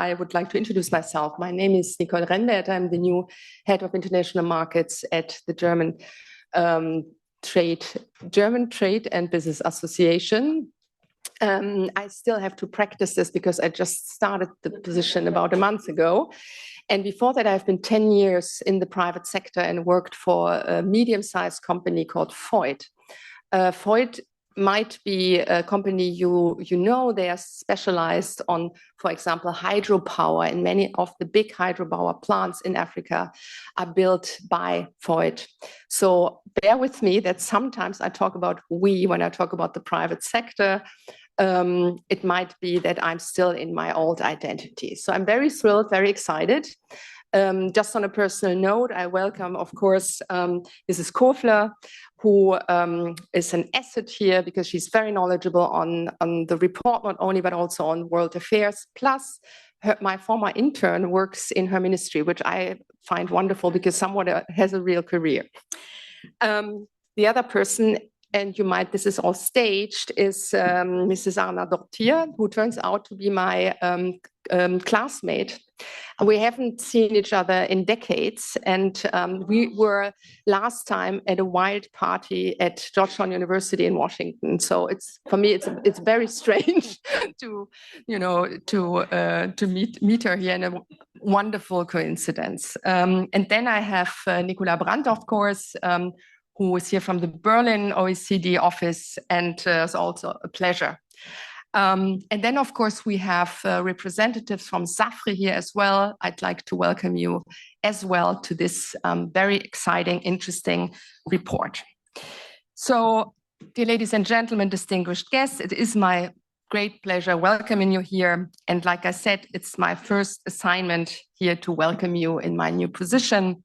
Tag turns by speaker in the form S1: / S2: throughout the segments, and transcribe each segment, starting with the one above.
S1: I would like to introduce myself. My name is Nicole Renvert. I'm the new head of international markets at the German Trade and Business Association. I still have to practice this because I just started the position about a month ago. And before that, I've been 10 years in the private sector and worked for a medium-sized company called Voith. Voith might be a company you know. They are specialized on, for example, hydropower, and many of the big hydropower plants in Africa are built by Voith. So bear with me that sometimes I talk about we when I talk about the private sector. It might be that I'm still in my old identity. So I'm very thrilled, very excited. Just on a personal note, I welcome, of course, Mrs. Kofler, who is an asset here because she's very knowledgeable on the report, not only, but also on world affairs. Plus, my former intern works in her ministry, which I find wonderful because someone has a real career. The other person, and this is all staged, is Mrs. Árnadóttir, who turns out to be my classmate. We haven't seen each other in decades, and we were last time at a wild party at Georgetown University in Washington. So for me it's very strange to meet her here in a wonderful coincidence. And then I have Nicolas Brandt, of course, who is here from the Berlin OECD office, and it's also a pleasure. And then, of course, we have representatives from SAFRI here as well. I'd like to welcome you as well to this very exciting, interesting report. So, dear ladies and gentlemen, distinguished guests, it is my great pleasure welcoming you here. And like I said, it's my first assignment here to welcome you in my new position.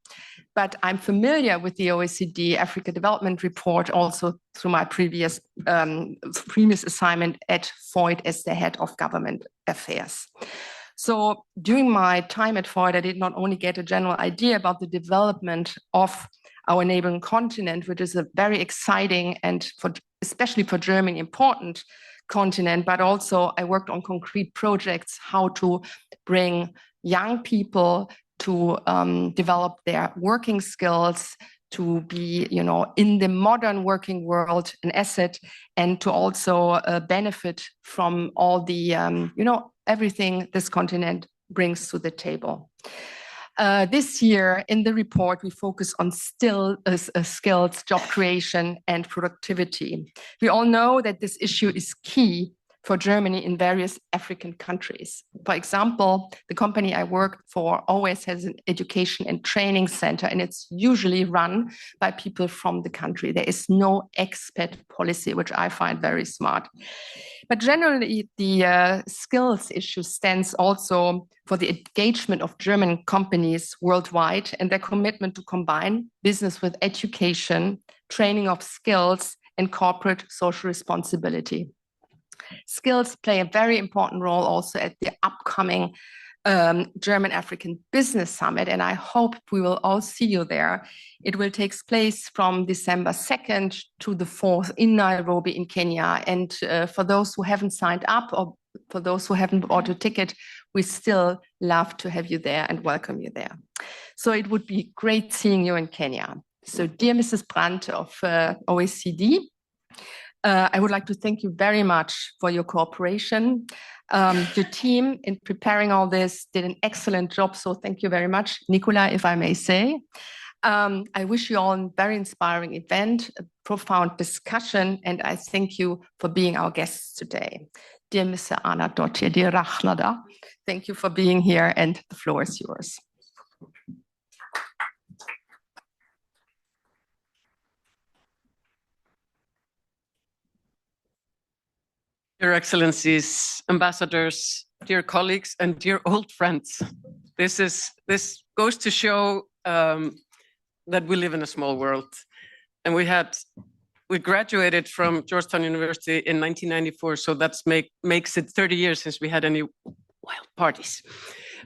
S1: But I'm familiar with the OECD Africa Development Report also through my previous assignment at Voith as the head of government affairs. So during my time at Voith, I did not only get a general idea about the development of our neighboring continent, which is a very exciting and especially for Germany important continent, but also I worked on concrete projects, how to bring young people to develop their working skills, to be, in the modern working world, an asset, and to also benefit from all the, everything this continent brings to the table. This year in the report, we focus on skills, job creation, and productivity. We all know that this issue is key for Germany in various African countries. For example, the company I work for always has an education and training center, and it's usually run by people from the country. There is no expat policy, which I find very smart. But generally, the skills issue stands also for the engagement of German companies worldwide and their commitment to combine business with education, training of skills, and corporate social responsibility. Skills play a very important role also at the upcoming German African Business Summit, and I hope we will all see you there. It will take place from December 2nd to the 4th in Nairobi in Kenya. And for those who haven't signed up or for those who haven't bought a ticket, we still love to have you there and welcome you there. So it would be great seeing you in Kenya. So dear Mrs. Brandt of OECD, I would like to thank you very much for your cooperation. Your team in preparing all this did an excellent job, so thank you very much. Nicolas, if I may say. I wish you all a very inspiring event, a profound discussion, and I thank you for being our guests today. Dear Mr. Árnadóttir, dear Ragnheiður, thank you for being here, and the floor is yours.
S2: Your Excellencies, ambassadors, dear colleagues, and dear old friends. This goes to show that we live in a small world. And we graduated from Georgetown University in 1994, so that makes it 30 years since we had any wild parties.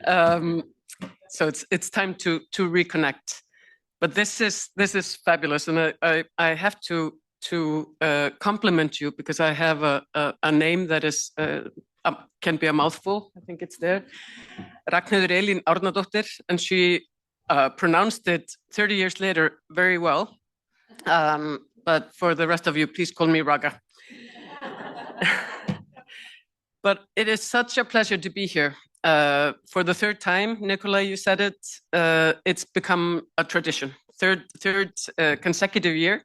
S2: So it's time to reconnect. But this is fabulous, and I have to compliment you because I have a name that is can be a mouthful. I think it's there. Ragnheiður Elín Árnadóttir, and she pronounced it 30 years later very well. But for the rest of you, please call me Raga. But it is such a pleasure to be here. For the third time, Nicola, you said it, it's become a tradition. Third consecutive year.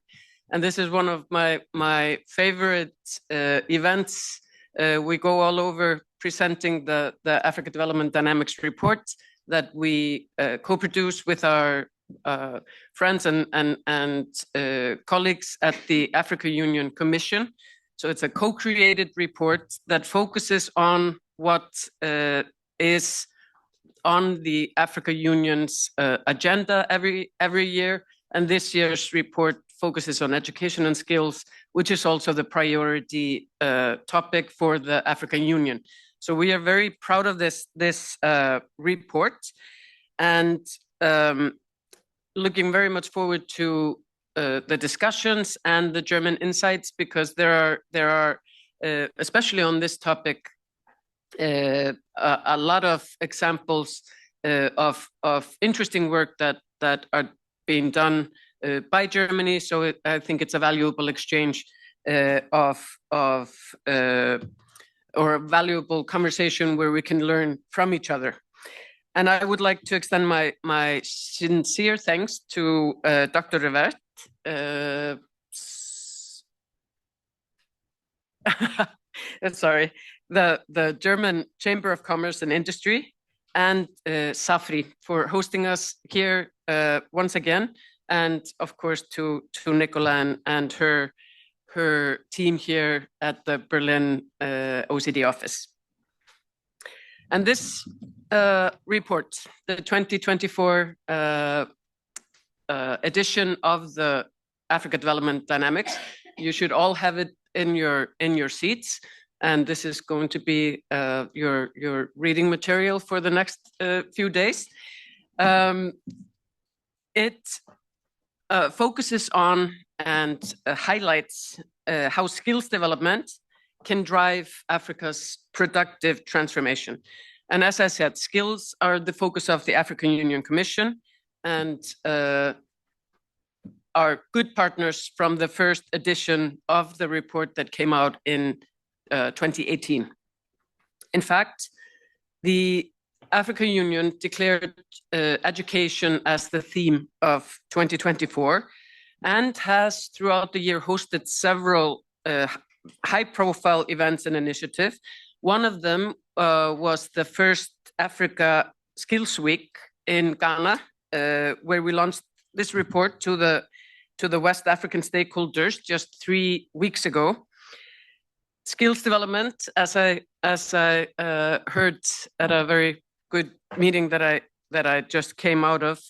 S2: And this is one of my favorite events. We go all over presenting the Africa Development Dynamics report that we co-produce with our friends and colleagues at the Africa Union Commission. So it's a co-created report that focuses on what is on the Africa Union's agenda every year. And this year's report focuses on education and skills, which is also the priority topic for the African Union. So we are very proud of this report, and looking very much forward to the discussions and the German insights, because there are especially on this topic a lot of examples of interesting work that are being done by Germany. So I think it's a valuable exchange or a valuable conversation where we can learn from each other. And I would like to extend my sincere thanks to Dr. Renvert, sorry, the German Chamber of Commerce and Industry, and Safri for hosting us here once again, and of course to Nicole and her team here at the Berlin OECD office. And this report, the 2024 edition of the Africa Development Dynamics, you should all have it in your seats, and this is going to be your reading material for the next few days. It focuses on and highlights how skills development can drive Africa's productive transformation. And as I said, skills are the focus of the African Union Commission, and are good partners from the first edition of the report that came out in 2018. In fact, the African Union declared education as the theme of 2024, and has throughout the year hosted several high-profile events and initiatives. One of them was the first Africa Skills Week in Ghana, where we launched this report to the West African stakeholders just 3 weeks ago. Skills development, as I heard at a very good meeting that I just came out of,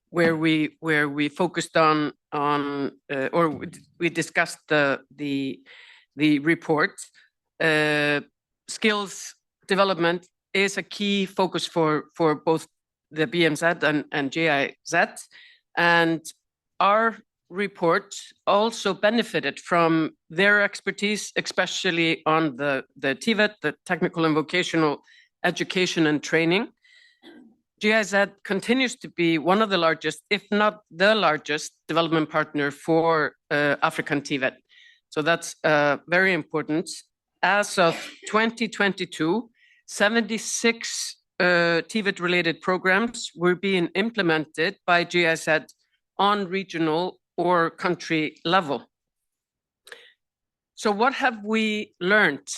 S2: where we focused on or we discussed the report. Skills development is a key focus for both the BMZ and GIZ, and our report also benefited from their expertise, especially on the TVET, the technical and vocational education and training. GIZ continues to be one of the largest, if not the largest, development partner for African TVET. So that's very important. As of 2022, 76 TVET-related programs were being implemented by GIZ on regional or country level. So what have we learned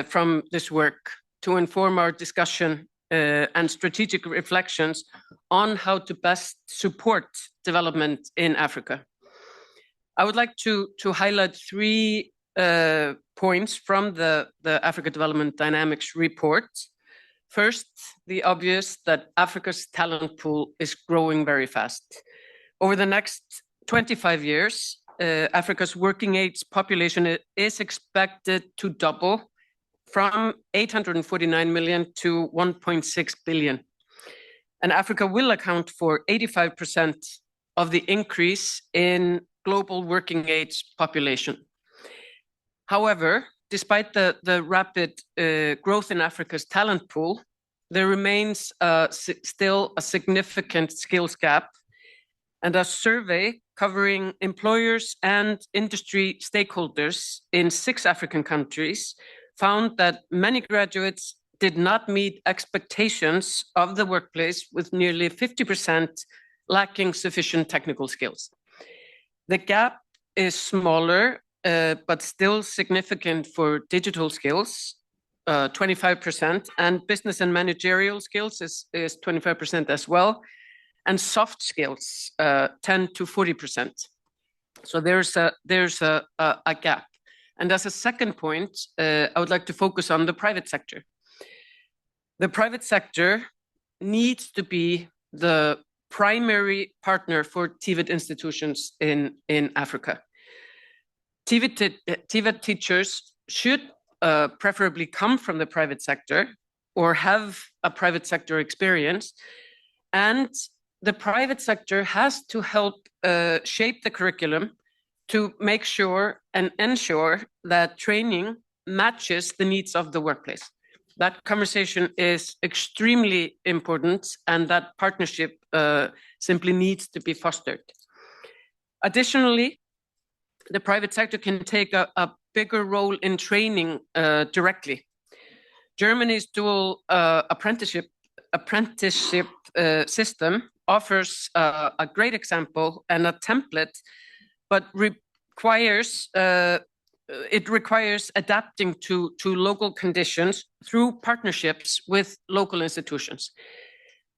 S2: from this work to inform our discussion and strategic reflections on how to best support development in Africa? I would like to highlight 3 points from the Africa Development Dynamics report. First, the obvious that Africa's talent pool is growing very fast. Over the next 25 years, Africa's working age population is expected to double from 849 million to 1.6 billion. And Africa will account for 85% of the increase in global working age population. However, despite the rapid growth in Africa's talent pool, there remains still a significant skills gap. And a survey covering employers and industry stakeholders in 6 African countries found that many graduates did not meet expectations of the workplace, with nearly 50% lacking sufficient technical skills. The gap is smaller, but still significant for digital skills, 25%, and business and managerial skills is 25% as well, and soft skills, 10 to 40%. So there's a gap. And as a second point, I would like to focus on the private sector. The private sector needs to be the primary partner for TVET institutions in Africa. TVET teachers should preferably come from the private sector or have a private sector experience. And the private sector has to help shape the curriculum to make sure and ensure that training matches the needs of the workplace. That conversation is extremely important, and that partnership simply needs to be fostered. Additionally, the private sector can take a bigger role in training directly. Germany's dual apprenticeship system offers a great example and a template, but it requires adapting to local conditions through partnerships with local institutions.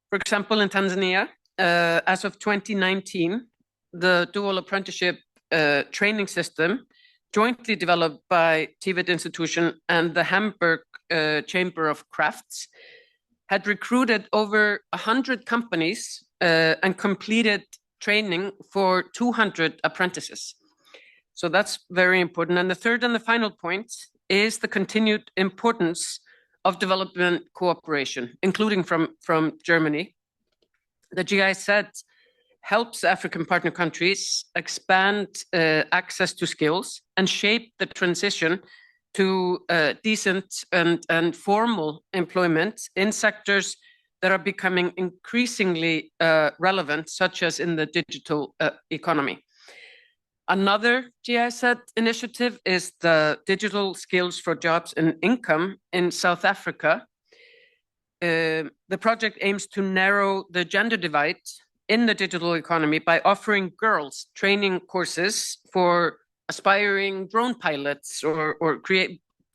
S2: For example, in Tanzania, as of 2019, the dual apprenticeship training system, jointly developed by TVET Institution and the Hamburg Chamber of Crafts, had recruited over 100 companies and completed training for 200 apprentices. So that's very important. And the third and the final point is the continued importance of development cooperation, including from Germany. The GIZ helps African partner countries expand access to skills and shape the transition to decent and formal employment in sectors that are becoming increasingly relevant, such as in the digital economy. Another GIZ initiative is the Digital Skills for Jobs and Income in South Africa. The project aims to narrow the gender divide in the digital economy by offering girls training courses for aspiring drone pilots or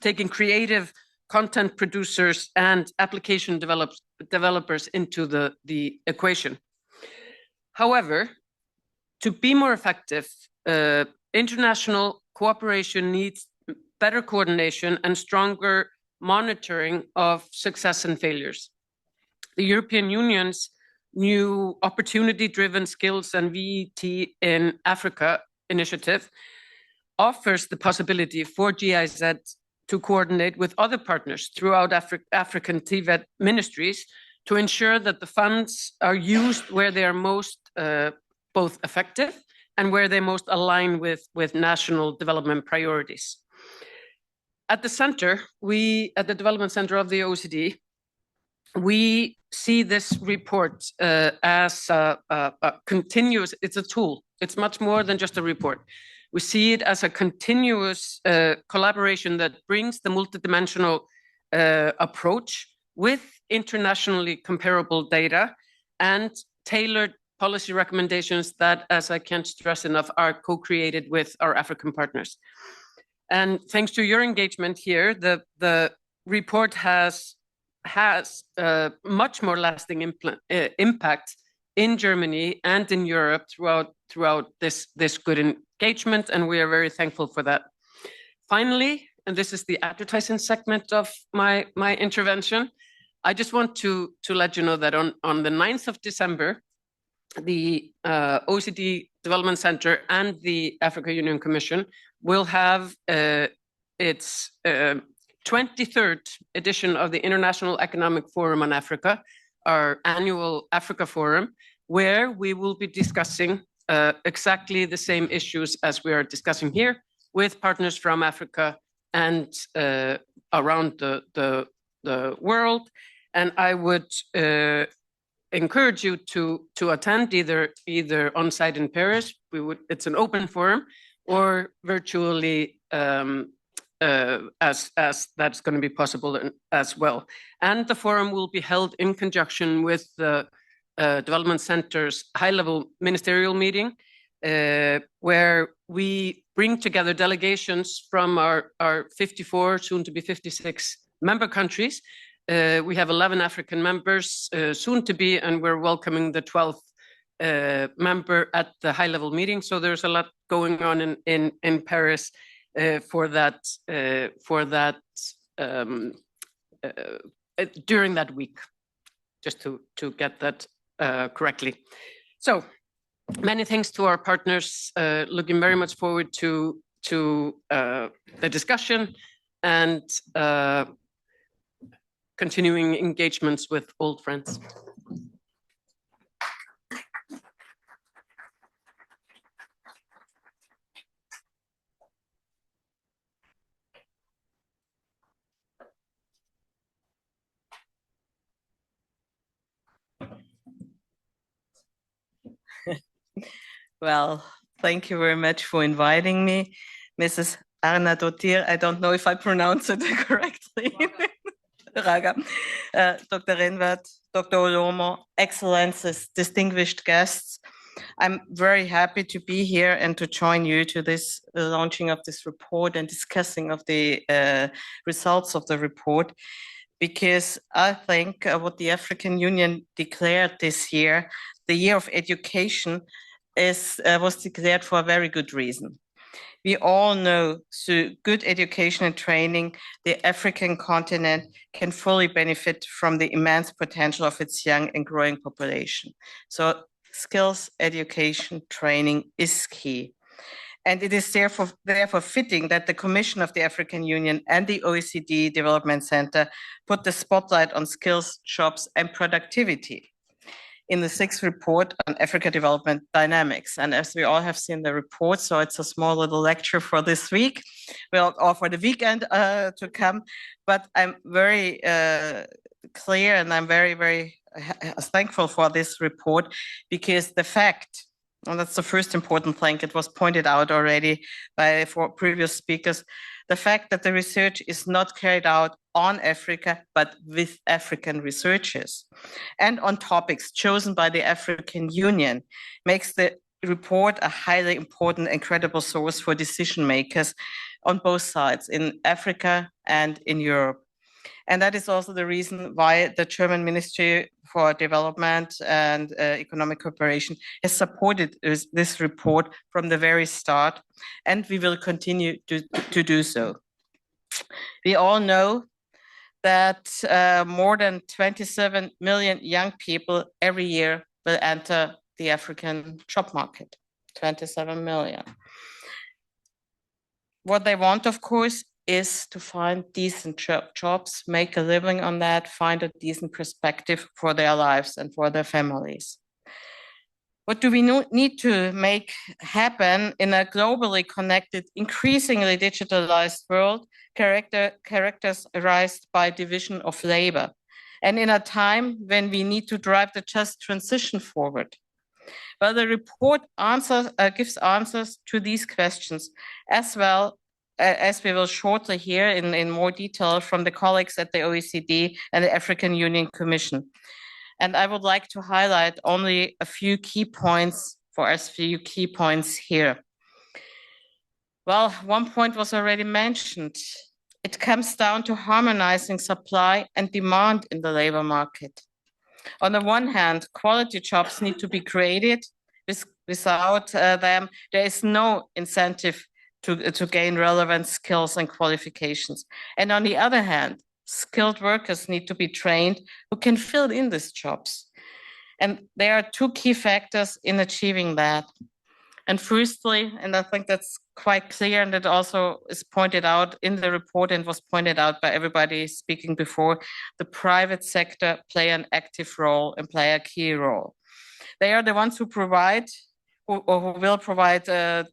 S2: taking creative content producers and application developers into the equation. However, to be more effective, international cooperation needs better coordination and stronger monitoring of success and failures. The European Union's new opportunity-driven skills and VET in Africa initiative offers the possibility for GIZ to coordinate with other partners throughout African TVET ministries to ensure that the funds are used where they are most both effective and where they most align with national development priorities. At the center, at the Development Center of the OECD, we see this report as a continuous, it's a tool. It's much more than just a report. We see it as a continuous collaboration that brings the multidimensional approach with internationally comparable data and tailored policy recommendations that, as I can't stress enough, are co-created with our African partners. And thanks to your engagement here, the report has much more lasting impact in Germany and in Europe throughout this good engagement, and we are very thankful for that. Finally, and this is the advertising segment of my intervention, I just want to let you know that on the 9th of December, the OECD Development Center and the Africa Union Commission will have its 23rd edition of the International Economic Forum on Africa, our annual Africa Forum, where we will be discussing exactly the same issues as we are discussing here with partners from Africa and around the world. And I would encourage you to attend either on site in Paris. It's an open forum, or virtually as that's going to be possible as well. And the forum will be held in conjunction with the Development Center's high-level ministerial meeting, where we bring together delegations from our 54, soon to be 56 member countries. We have 11 African members soon to be, and we're welcoming the 12th member at the high-level meeting. So there's a lot going on in Paris for that during that week, just to get that correctly. So many thanks to our partners. Looking very much forward to the discussion and continuing engagements with old friends.
S3: Well, thank you very much for inviting me, Mrs. Árnadóttir. I don't know if I pronounce it correctly. Raga. Dr. Renvert, Dr. Olomo, Excellencies, distinguished guests. I'm very happy to be here and to join you to this launching of this report and discussing of the results of the report, because I think what the African Union declared this year, the year of education, was declared for a very good reason. We all know through good education and training, the African continent can fully benefit from the immense potential of its young and growing population. So skills, education, training is key. And it is therefore fitting that the Commission of the African Union and the OECD Development Center put the spotlight on skills, jobs, and productivity in the 6th report on Africa development dynamics. And as we all have seen the report, so it's a small little lecture for this week, well, or for the weekend to come. But I'm very clear, and I'm very, very thankful for this report, because the fact, and that's the first important thing, it was pointed out already by previous speakers, the fact that the research is not carried out on Africa, but with African researchers and on topics chosen by the African Union makes the report a highly important and credible source for decision makers on both sides, in Africa and in Europe. And that is also the reason why the German Ministry for Development and Economic Cooperation has supported this report from the very start, and we will continue to do so. We all know that more than 27 million young people every year will enter the African job market, 27 million. What they want, of course, is to find decent jobs, make a living on that, find a decent perspective for their lives and for their families. What do we need to make happen in a globally connected, increasingly digitalized world, characterized by division of labor, and in a time when we need to drive the just transition forward? Well, the report gives answers to these questions, as well as we will shortly hear in more detail from the colleagues at the OECD and the African Union Commission. And I would like to highlight only a few key points here. Well, one point was already mentioned. It comes down to harmonizing supply and demand in the labor market. On the one hand, quality jobs need to be created. Without them, there is no incentive to gain relevant skills and qualifications. And on the other hand, skilled workers need to be trained who can fill in these jobs. And there are two key factors in achieving that. And firstly, and I think that's quite clear, and it also is pointed out in the report and was pointed out by everybody speaking before, the private sector play an active role and play a key role. They are the ones who provide who will provide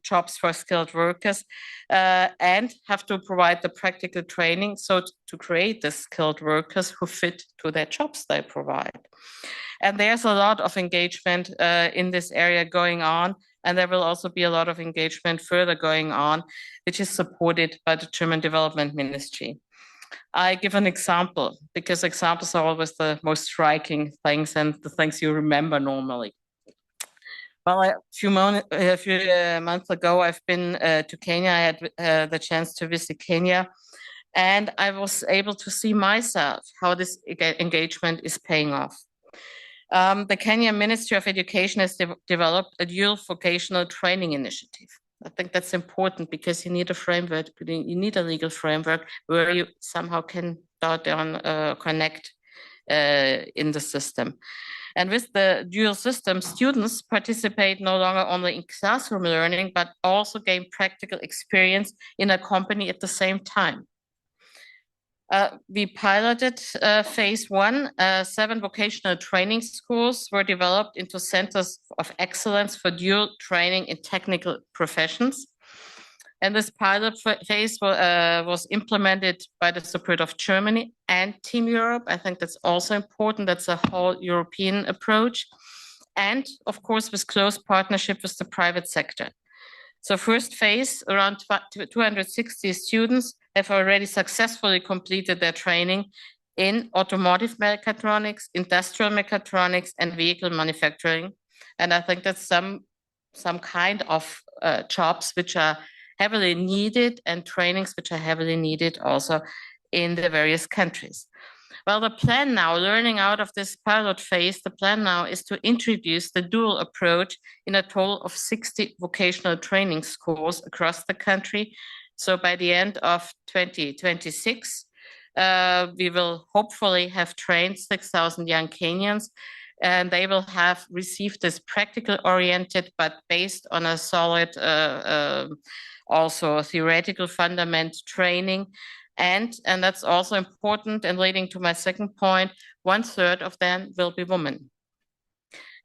S3: jobs for skilled workers and have to provide the practical training so to create the skilled workers who fit to their jobs they provide. And there's a lot of engagement in this area going on, and there will also be a lot of engagement further going on, which is supported by the German Development Ministry. I give an example because examples are always the most striking things and the things you remember normally. Well, a few months ago, I've been to Kenya. I had the chance to visit Kenya, and I was able to see myself how this engagement is paying off. The Kenya Ministry of Education has developed a dual vocational training initiative. I think that's important because you need a framework, you need a legal framework where you somehow can start on connect in the system. And with the dual system, students participate no longer only in classroom learning, but also gain practical experience in a company at the same time. We piloted phase 1. 7 vocational training schools were developed into centers of excellence for dual training in technical professions. And this pilot phase was implemented by the support of Germany and Team Europe. I think that's also important. That's a whole European approach. And of course, with close partnership with the private sector. So first phase, around 260 students have already successfully completed their training in automotive mechatronics, industrial mechatronics, and vehicle manufacturing. And I think that's some kind of jobs which are heavily needed and trainings which are heavily needed also in the various countries. Well, the plan now, learning out of this pilot phase, the plan now is to introduce the dual approach in a total of 60 vocational training schools across the country. So by the end of 2026, we will hopefully have trained 6,000 young Kenyans, and they will have received this practical oriented, but based on a solid, also theoretical fundament training. And that's also important and leading to my second point, 1/3 of them will be women.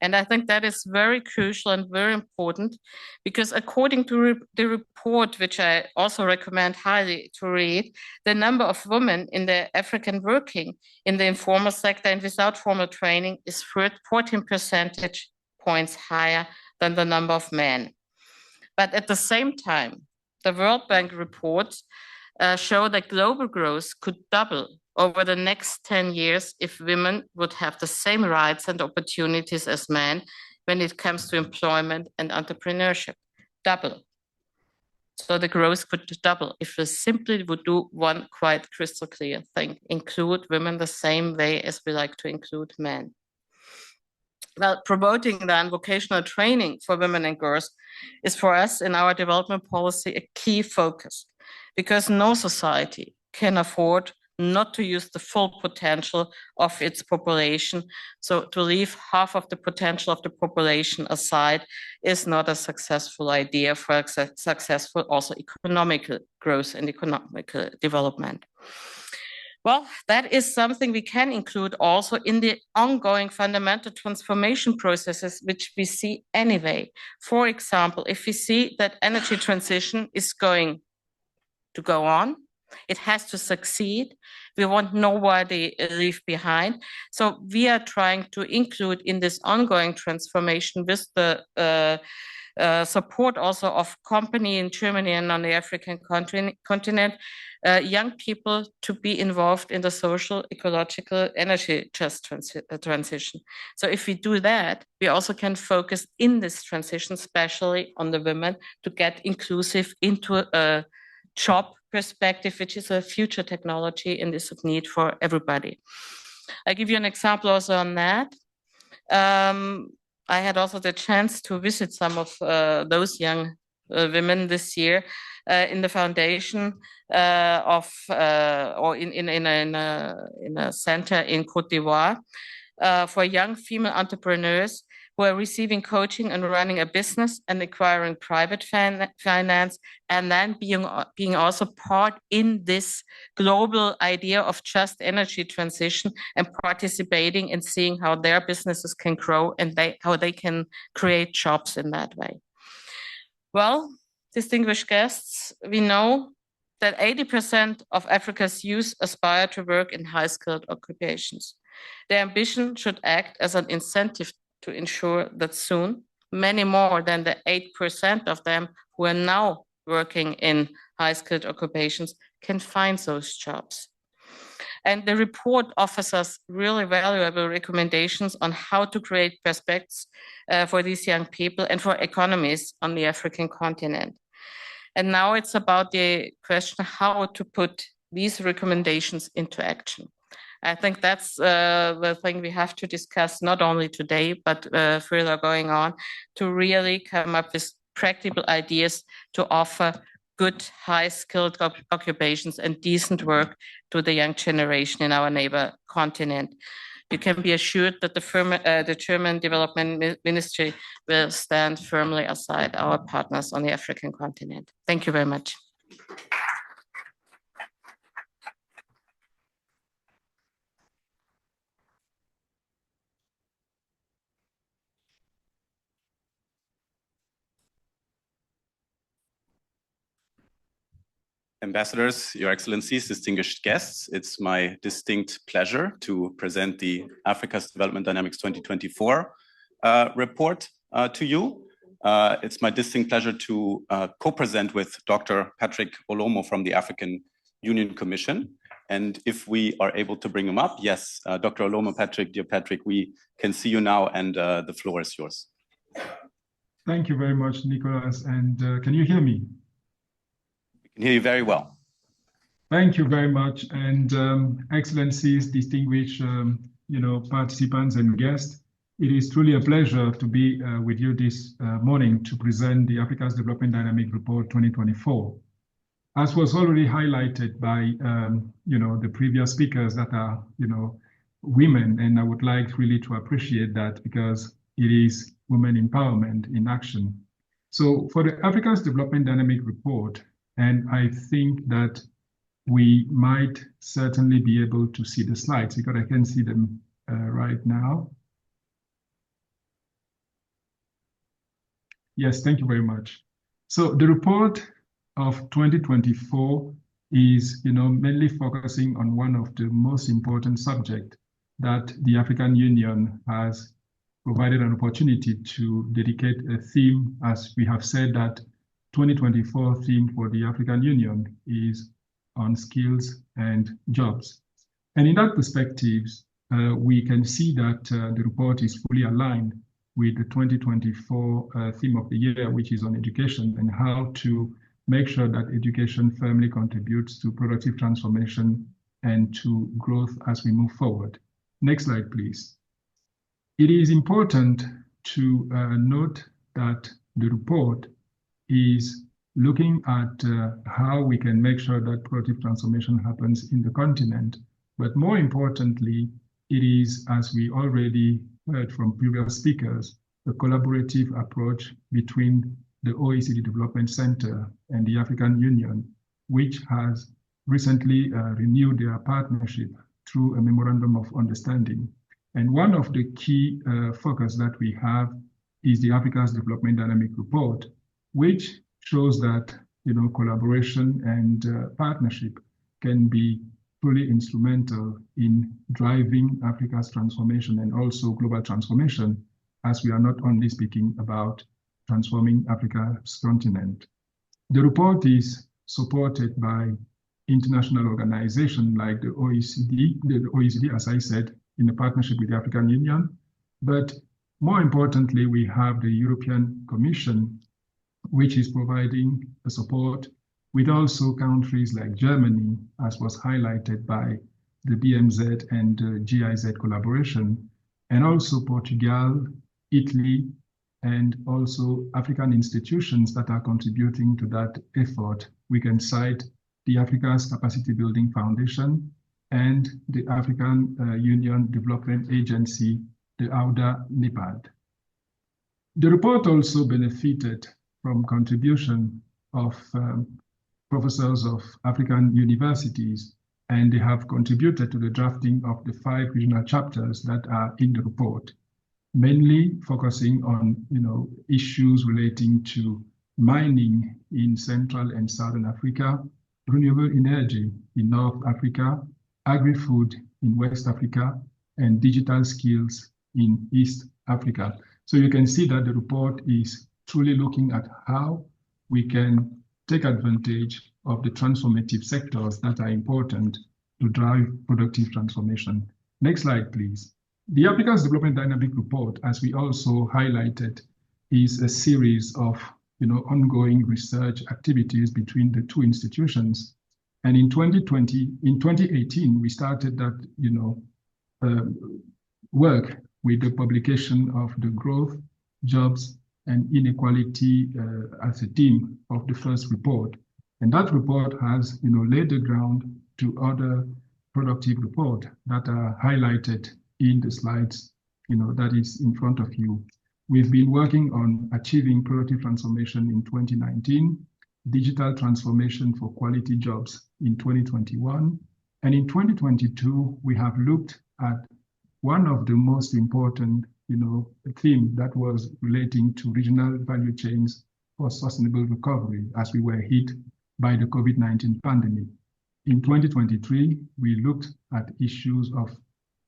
S3: And I think that is very crucial and very important because according to the report, which I also recommend highly to read, the number of women in the African working in the informal sector and without formal training is 14 percentage points higher than the number of men. But at the same time, the World Bank reports show that global growth could double over the next 10 years if women would have the same rights and opportunities as men when it comes to employment and entrepreneurship. Double. So the growth could double if we simply would do one quite crystal clear thing, include women the same way as we like to include men. Well, promoting then vocational training for women and girls is for us in our development policy a key focus, because no society can afford not to use the full potential of its population. So to leave half of the potential of the population aside is not a successful idea for successful also economical growth and economical development. Well, that is something we can include also in the ongoing fundamental transformation processes, which we see anyway. For example, if we see that energy transition is going to go on, it has to succeed. We want nobody leave behind. So we are trying to include in this ongoing transformation with the support also of company in Germany and on the African continent, young people to be involved in the social, ecological, energy just transition. So if we do that, we also can focus in this transition, especially on the women, to get inclusive into a job perspective, which is a future technology and is of need for everybody. I give you an example also on that. I had also the chance to visit some of those young women this year in the foundation or in a center in Côte d'Ivoire for young female entrepreneurs, who are receiving coaching and running a business and acquiring private finance, and then being also part in this global idea of just energy transition and participating and seeing how their businesses can grow and how they can create jobs in that way. Well, distinguished guests, we know that 80% of Africa's youth aspire to work in high-skilled occupations. Their ambition should act as an incentive to ensure that soon, many more than the 8% of them who are now working in high-skilled occupations can find those jobs. And the report offers us really valuable recommendations on how to create prospects for these young people and for economies on the African continent. And now it's about the question how to put these recommendations into action. I think that's the thing we have to discuss not only today, but further going on, to really come up with practical ideas to offer good, high-skilled occupations and decent work to the young generation in our neighbor continent. You can be assured that the German Development Ministry will stand firmly aside our partners on the African continent. Thank you very much.
S4: Ambassadors, Your Excellencies, distinguished guests, it's my distinct pleasure to present the Africa's Development Dynamics 2024 report to you. It's my distinct pleasure to co-present with Dr. Patrick Olomo from the African Union Commission. And if we are able to bring him up, yes, Dr. Olomo, Patrick, dear Patrick, we can see you now and the floor is yours.
S5: Thank you very much, Nicolas. And can you hear me?
S4: I can hear you very well.
S5: Thank you very much. And Excellencies, distinguished participants and guests, it is truly a pleasure to be with you this morning to present the Africa's Development Dynamic Report 2024. As was already highlighted by the previous speakers that are women, and I would like really to appreciate that because it is women empowerment in action. So for the Africa's Development Dynamic Report, and I think that we might certainly be able to see the slides because I can see them right now. Yes, thank you very much. So the report of 2024 is mainly focusing on one of the most important subjects that the African Union has provided an opportunity to dedicate a theme, as we have said that 2024 theme for the African Union is on skills and jobs. And in that perspective, we can see that the report is fully aligned with the 2024 theme of the year, which is on education and how to make sure that education firmly contributes to productive transformation and to growth as we move forward. Next slide, please. It is important to note that the report is looking at how we can make sure that productive transformation happens in the continent. But more importantly, it is, as we already heard from previous speakers, the collaborative approach between the OECD Development Center and the African Union, which has recently renewed their partnership through a memorandum of understanding. And one of the key focus that we have is the Africa's Development Dynamic Report, which shows that collaboration and partnership can be truly instrumental in driving Africa's transformation and also global transformation, as we are not only speaking about transforming Africa's continent. The report is supported by international organizations like the OECD, as I said, in a partnership with the African Union. But more importantly, we have the European Commission, which is providing the support with also countries like Germany, as was highlighted by the BMZ and GIZ collaboration, and also Portugal, Italy, and also African institutions that are contributing to that effort. We can cite the Africa's Capacity Building Foundation and the African Union Development Agency, the AUDA NIPAD. The report also benefited from contribution of professors of African universities, and they have contributed to the drafting of the 5 regional chapters that are in the report, mainly focusing on issues relating to mining in Central and Southern Africa, renewable energy in North Africa, agri-food in West Africa, and digital skills in East Africa. So you can see that the report is truly looking at how we can take advantage of the transformative sectors that are important to drive productive transformation. Next slide, please. The Africa's Development Dynamic Report, as we also highlighted, is a series of ongoing research activities between the 2 institutions. And in 2018, we started that work with the publication of the Growth, Jobs, and Inequality as a theme of the first report. And that report has laid the ground to other productive reports that are highlighted in the slides that is in front of you. We've been working on achieving productive transformation in 2019, digital transformation for quality jobs in 2021. And in 2022, we have looked at one of the most important theme that was relating to regional value chains for sustainable recovery as we were hit by the COVID-19 pandemic. In 2023, we looked at issues of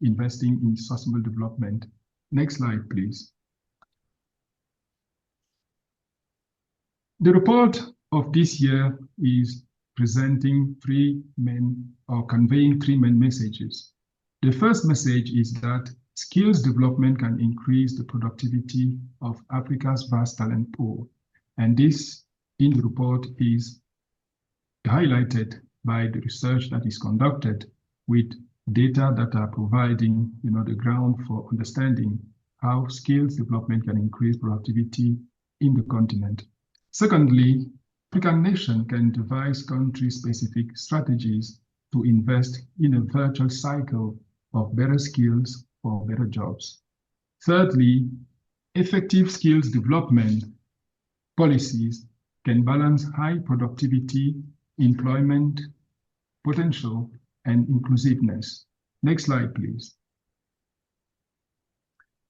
S5: investing in sustainable development. Next slide, please. The report of this year is presenting conveying 3 main messages. The first message is that skills development can increase the productivity of Africa's vast talent pool. And this in the report is highlighted by the research that is conducted with data that are providing the ground for understanding how skills development can increase productivity in the continent. Secondly, African nations can devise country-specific strategies to invest in a virtuous cycle of better skills for better jobs. Thirdly, effective skills development policies can balance high productivity, employment potential, and inclusiveness. Next slide, please.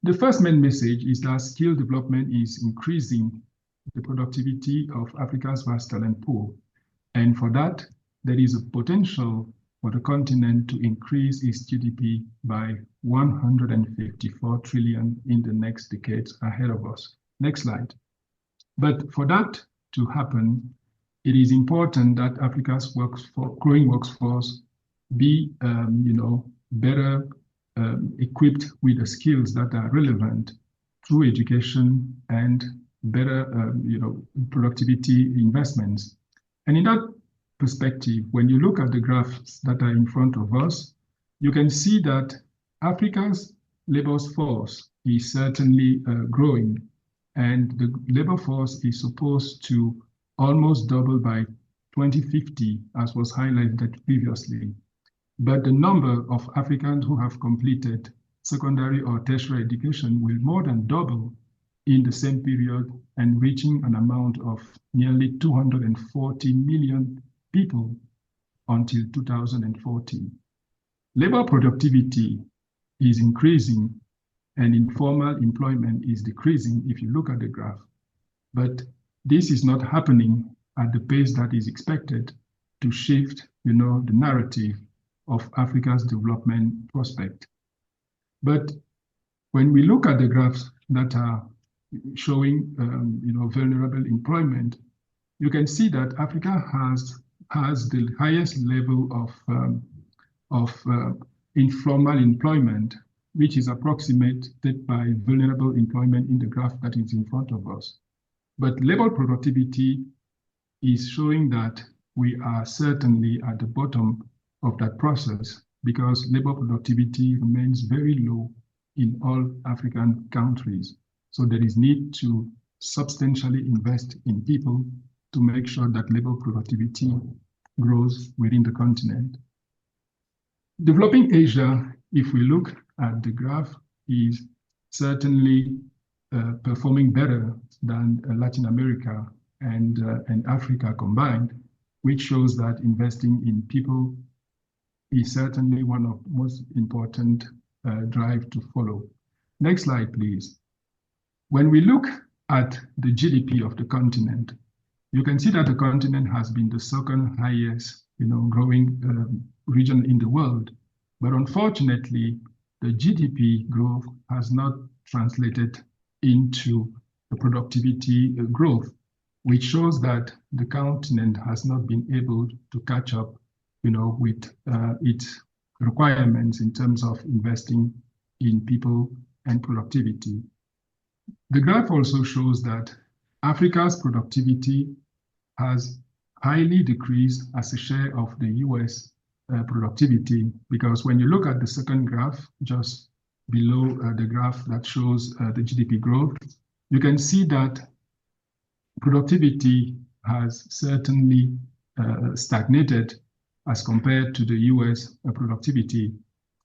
S5: The first main message is that skill development is increasing the productivity of Africa's vast talent pool. And for that, there is a potential for the continent to increase its GDP by 154 trillion in the next decades ahead of us. Next slide. But for that to happen, it is important that Africa's growing workforce be better equipped with the skills that are relevant through education and better productivity investments. And in that perspective, when you look at the graphs that are in front of us, you can see that Africa's labor force is certainly growing, and the labor force is supposed to almost double by 2050, as was highlighted previously. But the number of Africans who have completed secondary or tertiary education will more than double in the same period, and reaching an amount of nearly 240 million people until 2040. Labor productivity is increasing and informal employment is decreasing if you look at the graph. But this is not happening at the pace that is expected to shift the narrative of Africa's development prospect. But when we look at the graphs that are showing vulnerable employment, you can see that Africa has the highest level of informal employment, which is approximated by vulnerable employment in the graph that is in front of us. But labor productivity is showing that we are certainly at the bottom of that process, because labor productivity remains very low in all African countries. So there is need to substantially invest in people to make sure that labor productivity grows within the continent. Developing Asia, if we look at the graph, is certainly performing better than Latin America and Africa combined, which shows that investing in people is certainly one of the most important drive to follow. Next slide, please. When we look at the GDP of the continent, you can see that the continent has been the second highest, growing region in the world. But unfortunately, the GDP growth has not translated into the productivity growth, which shows that the continent has not been able to catch up, with its requirements in terms of investing in people and productivity. The graph also shows that Africa's productivity has highly decreased as a share of the US productivity, because when you look at the second graph, just below the graph that shows the GDP growth, you can see that productivity has certainly stagnated as compared to the US productivity,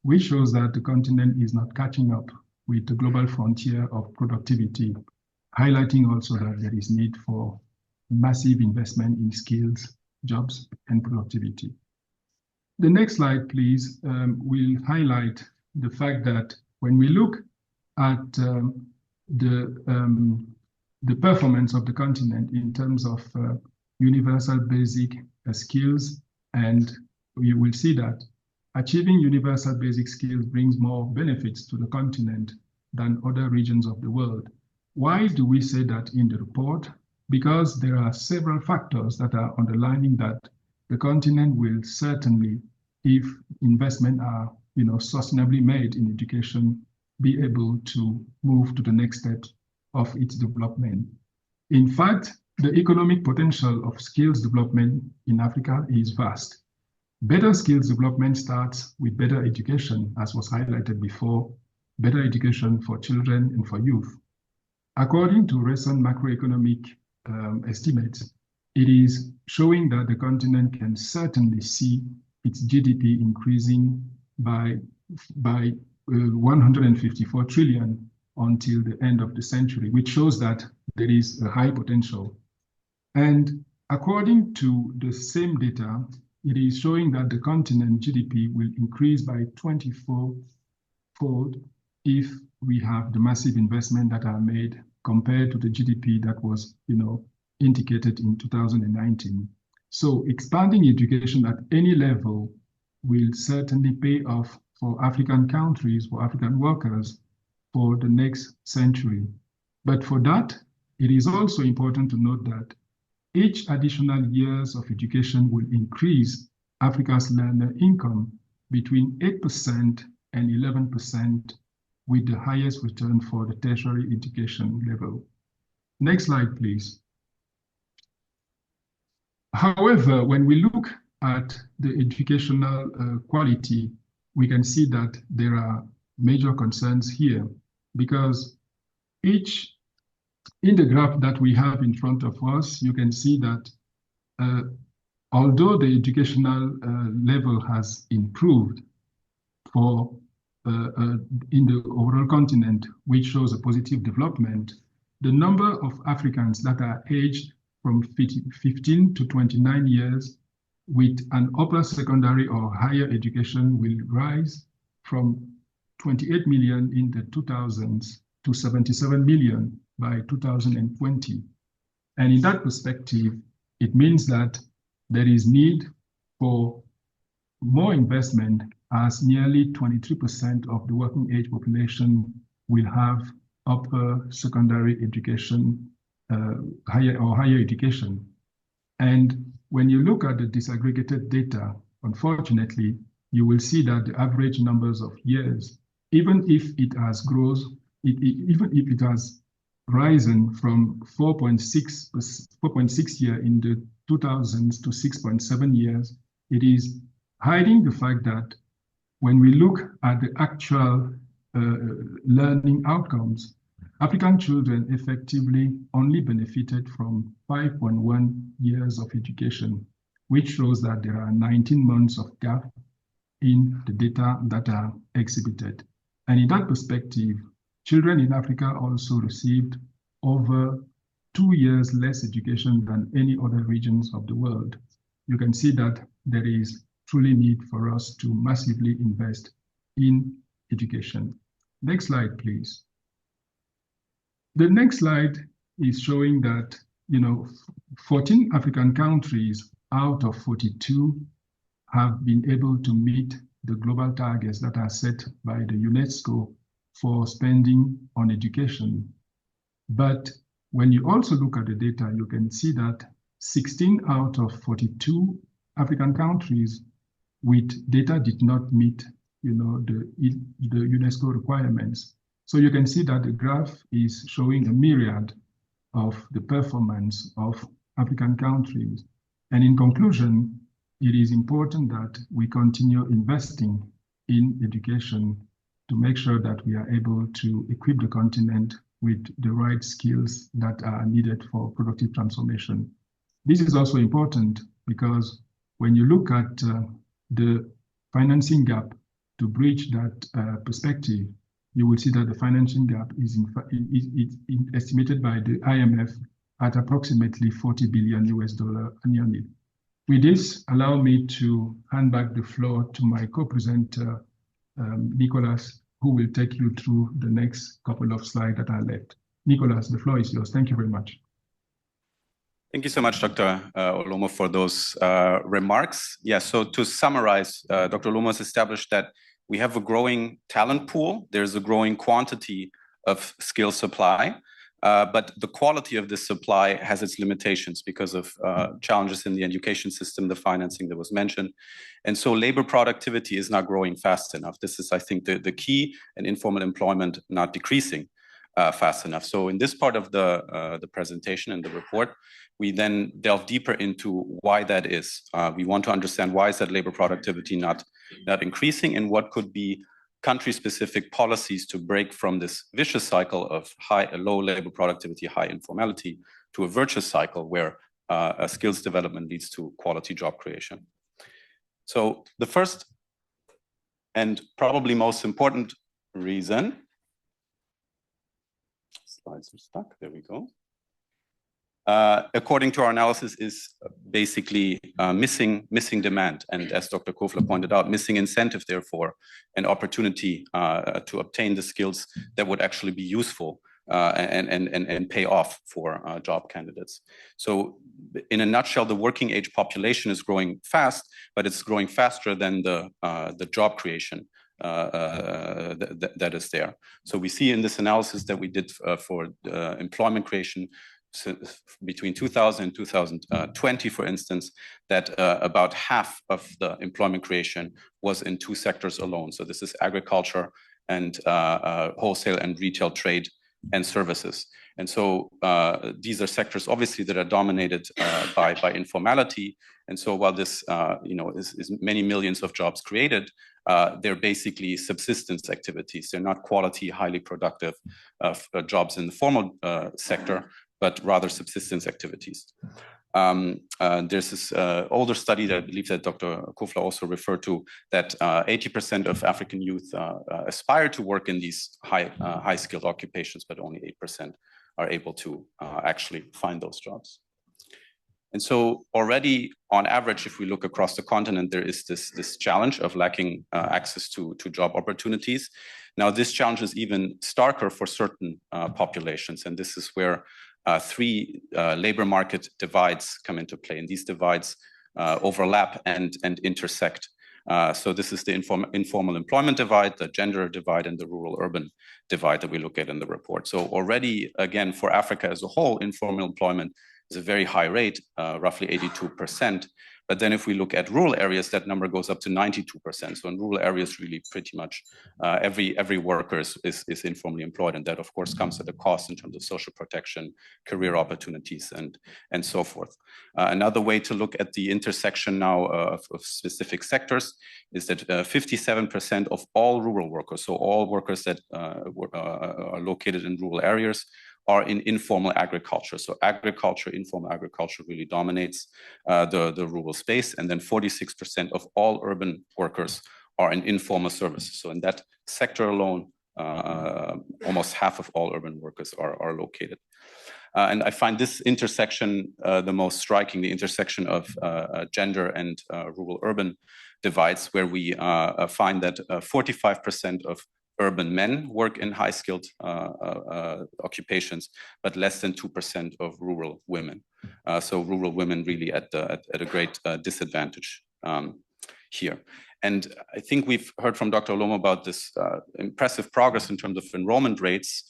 S5: which shows that the continent is not catching up with the global frontier of productivity, highlighting also that there is need for massive investment in skills, jobs, and productivity. The next slide, please, will highlight the fact that when we look at the performance of the continent in terms of universal basic skills, and you will see that achieving universal basic skills brings more benefits to the continent than other regions of the world. Why do we say that in the report? Because there are several factors that are underlining that the continent will certainly, if investment are sustainably made in education, be able to move to the next step of its development. In fact, the economic potential of skills development in Africa is vast. Better skills development starts with better education, as was highlighted before, better education for children and for youth. According to recent macroeconomic estimates, it is showing that the continent can certainly see its GDP increasing by 154 trillion until the end of the century, which shows that there is a high potential. And according to the same data, it is showing that the continent GDP will increase by 24-fold if we have the massive investment that are made compared to the GDP that was, indicated in 2019. So expanding education at any level will certainly pay off for African countries, for African workers, for the next century. But for that, it is also important to note that each additional years of education will increase Africa's learner income between 8% and 11%, with the highest return for the tertiary education level. Next slide, please. However, when we look at the educational quality, we can see that there are major concerns here, because in the graph that we have in front of us, you can see that although the educational level has improved in the overall continent, which shows a positive development, the number of Africans that are aged from 15 to 29 years with an upper secondary or higher education will rise from 28 million in the 2000s to 77 million by 2020. And in that perspective, it means that there is need for more investment, as nearly 23% of the working age population will have upper secondary education, higher education. And when you look at the disaggregated data, unfortunately, you will see that the average numbers of years, even if it has risen from 4.6 years in the 2000s to 6.7 years, it is hiding the fact that when we look at the actual learning outcomes, African children effectively only benefited from 5.1 years of education, which shows that there are 19 months of gap in the data that are exhibited. And in that perspective, children in Africa also received over 2 years less education than any other regions of the world. You can see that there is truly need for us to massively invest in education. Next slide, please. The next slide is showing that 14 African countries out of 42 have been able to meet the global targets that are set by the UNESCO for spending on education. But when you also look at the data, you can see that 16 out of 42 African countries with data did not meet the UNESCO requirements. So you can see that the graph is showing a myriad of the performance of African countries. And in conclusion, it is important that we continue investing in education to make sure that we are able to equip the continent with the right skills that are needed for productive transformation. This is also important because when you look at the financing gap to bridge that perspective, you will see that the financing gap is estimated by the IMF at approximately $40 billion annually. With this, allow me to hand back the floor to my co-presenter, Nicolas, who will take you through the next couple of slides that are left. Nicolas, the floor is yours. Thank you very much.
S4: Thank you so much, Dr. Olomo, for those remarks. Yeah, so to summarize, Dr. Olomo has established that we have a growing talent pool. There's a growing quantity of skill supply, but the quality of this supply has its limitations because of challenges in the education system, the financing that was mentioned. And so labor productivity is not growing fast enough. This is, I think, the key, and informal employment not decreasing fast enough. So in this part of the presentation and the report, we then delve deeper into why that is. We want to understand why is that labor productivity not increasing, and what could be country-specific policies to break from this vicious cycle of low labor productivity, high informality, to a virtuous cycle where skills development leads to quality job creation. So the first and probably most important reason, slides are stuck, there we go. According to our analysis, is basically missing demand, and as Dr. Kofler pointed out, missing incentive, therefore, an opportunity to obtain the skills that would actually be useful and pay off for job candidates. So in a nutshell, the working age population is growing fast, but it's growing faster than the job creation that is there. So we see in this analysis that we did for employment creation between 2000 and 2020, for instance, that about half of the employment creation was in 2 sectors alone. So this is agriculture and wholesale and retail trade and services. And so these are sectors, obviously, that are dominated by informality. And so while this is many millions of jobs created, they're basically subsistence activities. They're not quality, highly productive jobs in the formal sector, but rather subsistence activities. There's this older study that I believe that Dr. Kofler also referred to, that 80% of African youth aspire to work in these high-skilled occupations, but only 8% are able to actually find those jobs. And so already on average, if we look across the continent, there is this challenge of lacking access to job opportunities. Now, this challenge is even starker for certain populations, and this is where 3 labor market divides come into play, and these divides overlap and intersect. So this is the informal employment divide, the gender divide, and the rural-urban divide that we look at in the report. So already, again, for Africa as a whole, informal employment is a very high rate, roughly 82%. But then if we look at rural areas, that number goes up to 92%. So in rural areas, really pretty much every worker is informally employed. And that, of course, comes at a cost in terms of social protection, career opportunities, and so forth. Another way to look at the intersection now of specific sectors is that 57% of all rural workers, so all workers that are located in rural areas, are in informal agriculture. So informal agriculture really dominates the rural space. And then 46% of all urban workers are in informal services. So in that sector alone, almost half of all urban workers are located. And I find this intersection the most striking, the intersection of gender and rural-urban divides, where we find that 45% of urban men work in high-skilled occupations, but less than 2% of rural women. So rural women really at a great disadvantage here. And I think we've heard from Dr. Olomo about this impressive progress in terms of enrollment rates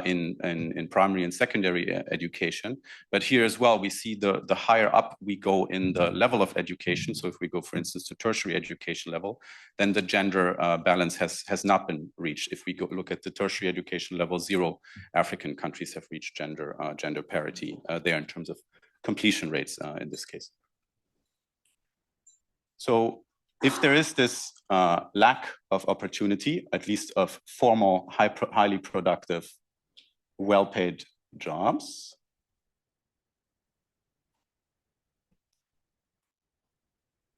S4: in primary and secondary education. But here as well, we see the higher up we go in the level of education. So if we go, for instance, to tertiary education level, then the gender balance has not been reached. If we go look at the tertiary education level, 0 African countries have reached gender parity there in terms of completion rates in this case. So if there is this lack of opportunity, at least of formal, highly productive, well-paid jobs,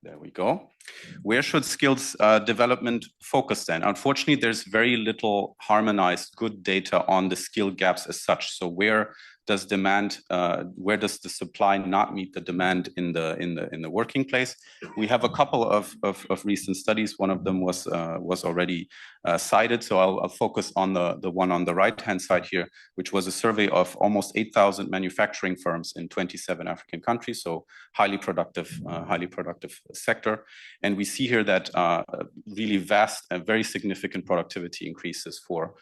S4: there we go. Where should skills development focus then? Unfortunately, there's very little harmonized good data on the skill gaps as such. So where does demand, where does the supply not meet the demand in the working place? We have a couple of recent studies. One of them was already cited. So I'll focus on the one on the right-hand side here, which was a survey of almost 8,000 manufacturing firms in 27 African countries. So highly productive sector. And we see here that really vast and very significant productivity increases for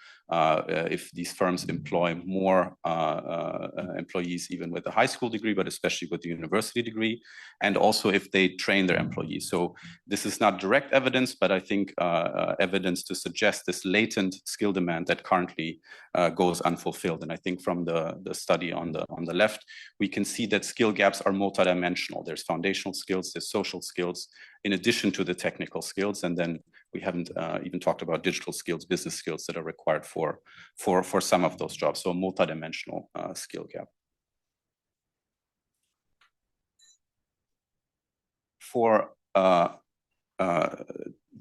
S4: if these firms employ more employees, even with a high school degree, but especially with the university degree, and also if they train their employees. So this is not direct evidence, but I think evidence to suggest this latent skill demand that currently goes unfulfilled. And I think from the study on the left, we can see that skill gaps are multidimensional. There's foundational skills, there's social skills, in addition to the technical skills, and then we haven't even talked about digital skills, business skills that are required for some of those jobs. So a multidimensional skill gap. For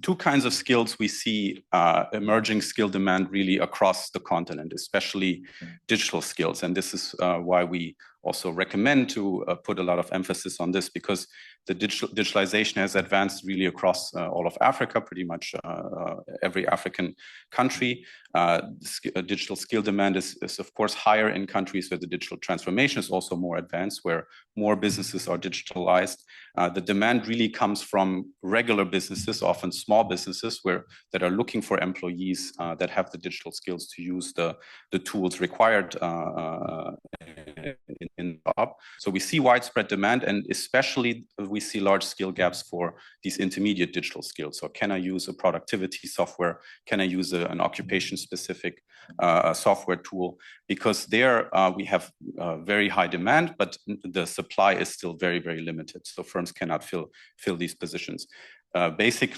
S4: two kinds of skills, we see emerging skill demand really across the continent, especially digital skills. And this is why we also recommend to put a lot of emphasis on this, because the digitalization has advanced really across all of Africa, pretty much every African country. Digital skill demand is of course higher in countries where the digital transformation is also more advanced, where more businesses are digitalized. The demand really comes from regular businesses, often small businesses that are looking for employees that have the digital skills to use the tools required in the job. So we see widespread demand, and especially we see large skill gaps for these intermediate digital skills. So can I use a productivity software? Can I use an occupation-specific software tool? Because there we have very high demand, but the supply is still very, very limited. So firms cannot fill these positions. Basic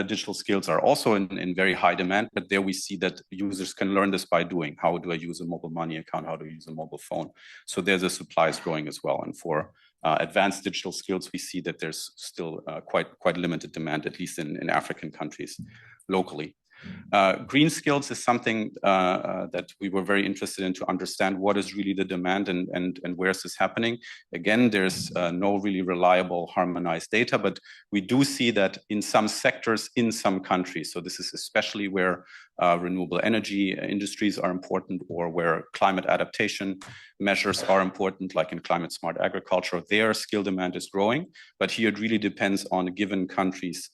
S4: digital skills are also in very high demand, but there we see that users can learn this by doing. How do I use a mobile money account? How do I use a mobile phone? So there's a supply is growing as well. And for advanced digital skills, we see that there's still quite limited demand, at least in African countries locally. Green skills is something that we were very interested in to understand what is really the demand and where is this happening. Again, there's no really reliable harmonized data, but we do see that in some sectors, in some countries. So this is especially where renewable energy industries are important, or where climate adaptation measures are important, like in climate smart agriculture. Their skill demand is growing, but here it really depends on a given country's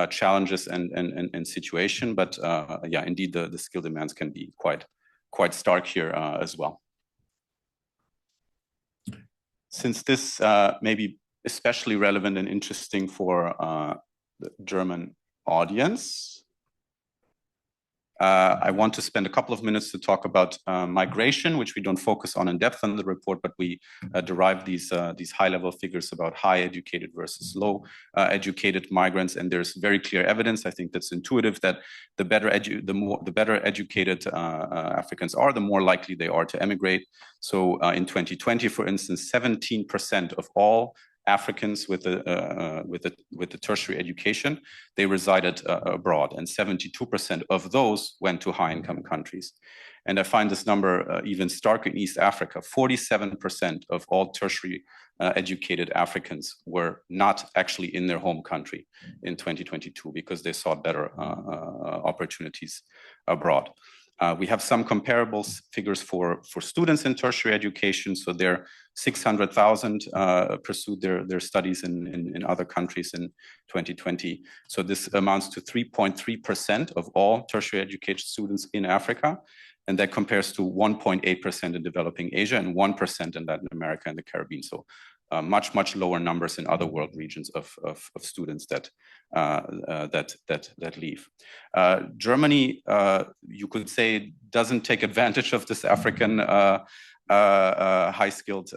S4: challenges and situation, but yeah, indeed the skill demands can be quite stark here as well. Since this may be especially relevant and interesting for the German audience, I want to spend a couple of minutes to talk about migration, which we don't focus on in depth in the report, but we derive these high-level figures about high-educated versus low-educated migrants, and there's very clear evidence. I think that's intuitive that the better educated Africans are, the more likely they are to emigrate. So in 2020, for instance, 17% of all Africans with the tertiary education, they resided abroad, and 72% of those went to high-income countries. And I find this number even starker in East Africa. 47% of all tertiary educated Africans were not actually in their home country in 2022 because they sought better opportunities abroad. We have some comparable figures for students in tertiary education. So there, 600,000 pursued their studies in other countries in 2020. So this amounts to 3.3% of all tertiary educated students in Africa. And that compares to 1.8% in developing Asia and 1% in Latin America and the Caribbean. So much lower numbers in other world regions of students that leave. Germany, you could say, doesn't take advantage of this African high-skilled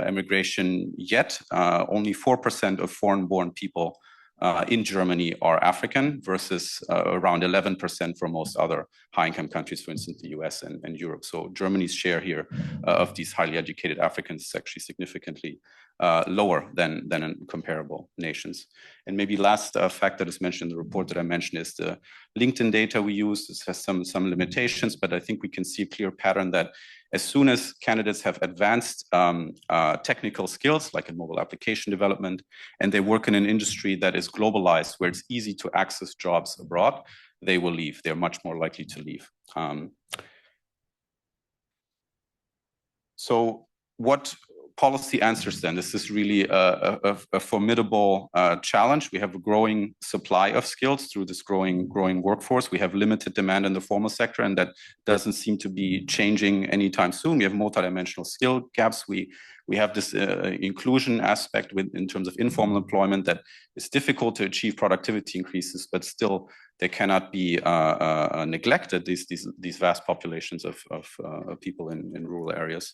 S4: immigration yet. Only 4% of foreign-born people in Germany are African versus around 11% for most other high-income countries, for instance, the US and Europe. So Germany's share here of these highly educated Africans is actually significantly lower than in comparable nations. And maybe last fact that is mentioned in the report that I mentioned is the LinkedIn data we use. This has some limitations, but I think we can see a clear pattern that as soon as candidates have advanced technical skills, like in mobile application development, and they work in an industry that is globalized, where it's easy to access jobs abroad, they will leave. They're much more likely to leave. So what policy answers then? This is really a formidable challenge. We have a growing supply of skills through this growing workforce. We have limited demand in the formal sector, and that doesn't seem to be changing anytime soon. We have multidimensional skill gaps. We have this inclusion aspect in terms of informal employment that is difficult to achieve productivity increases, but still they cannot be neglected, these vast populations of people in rural areas.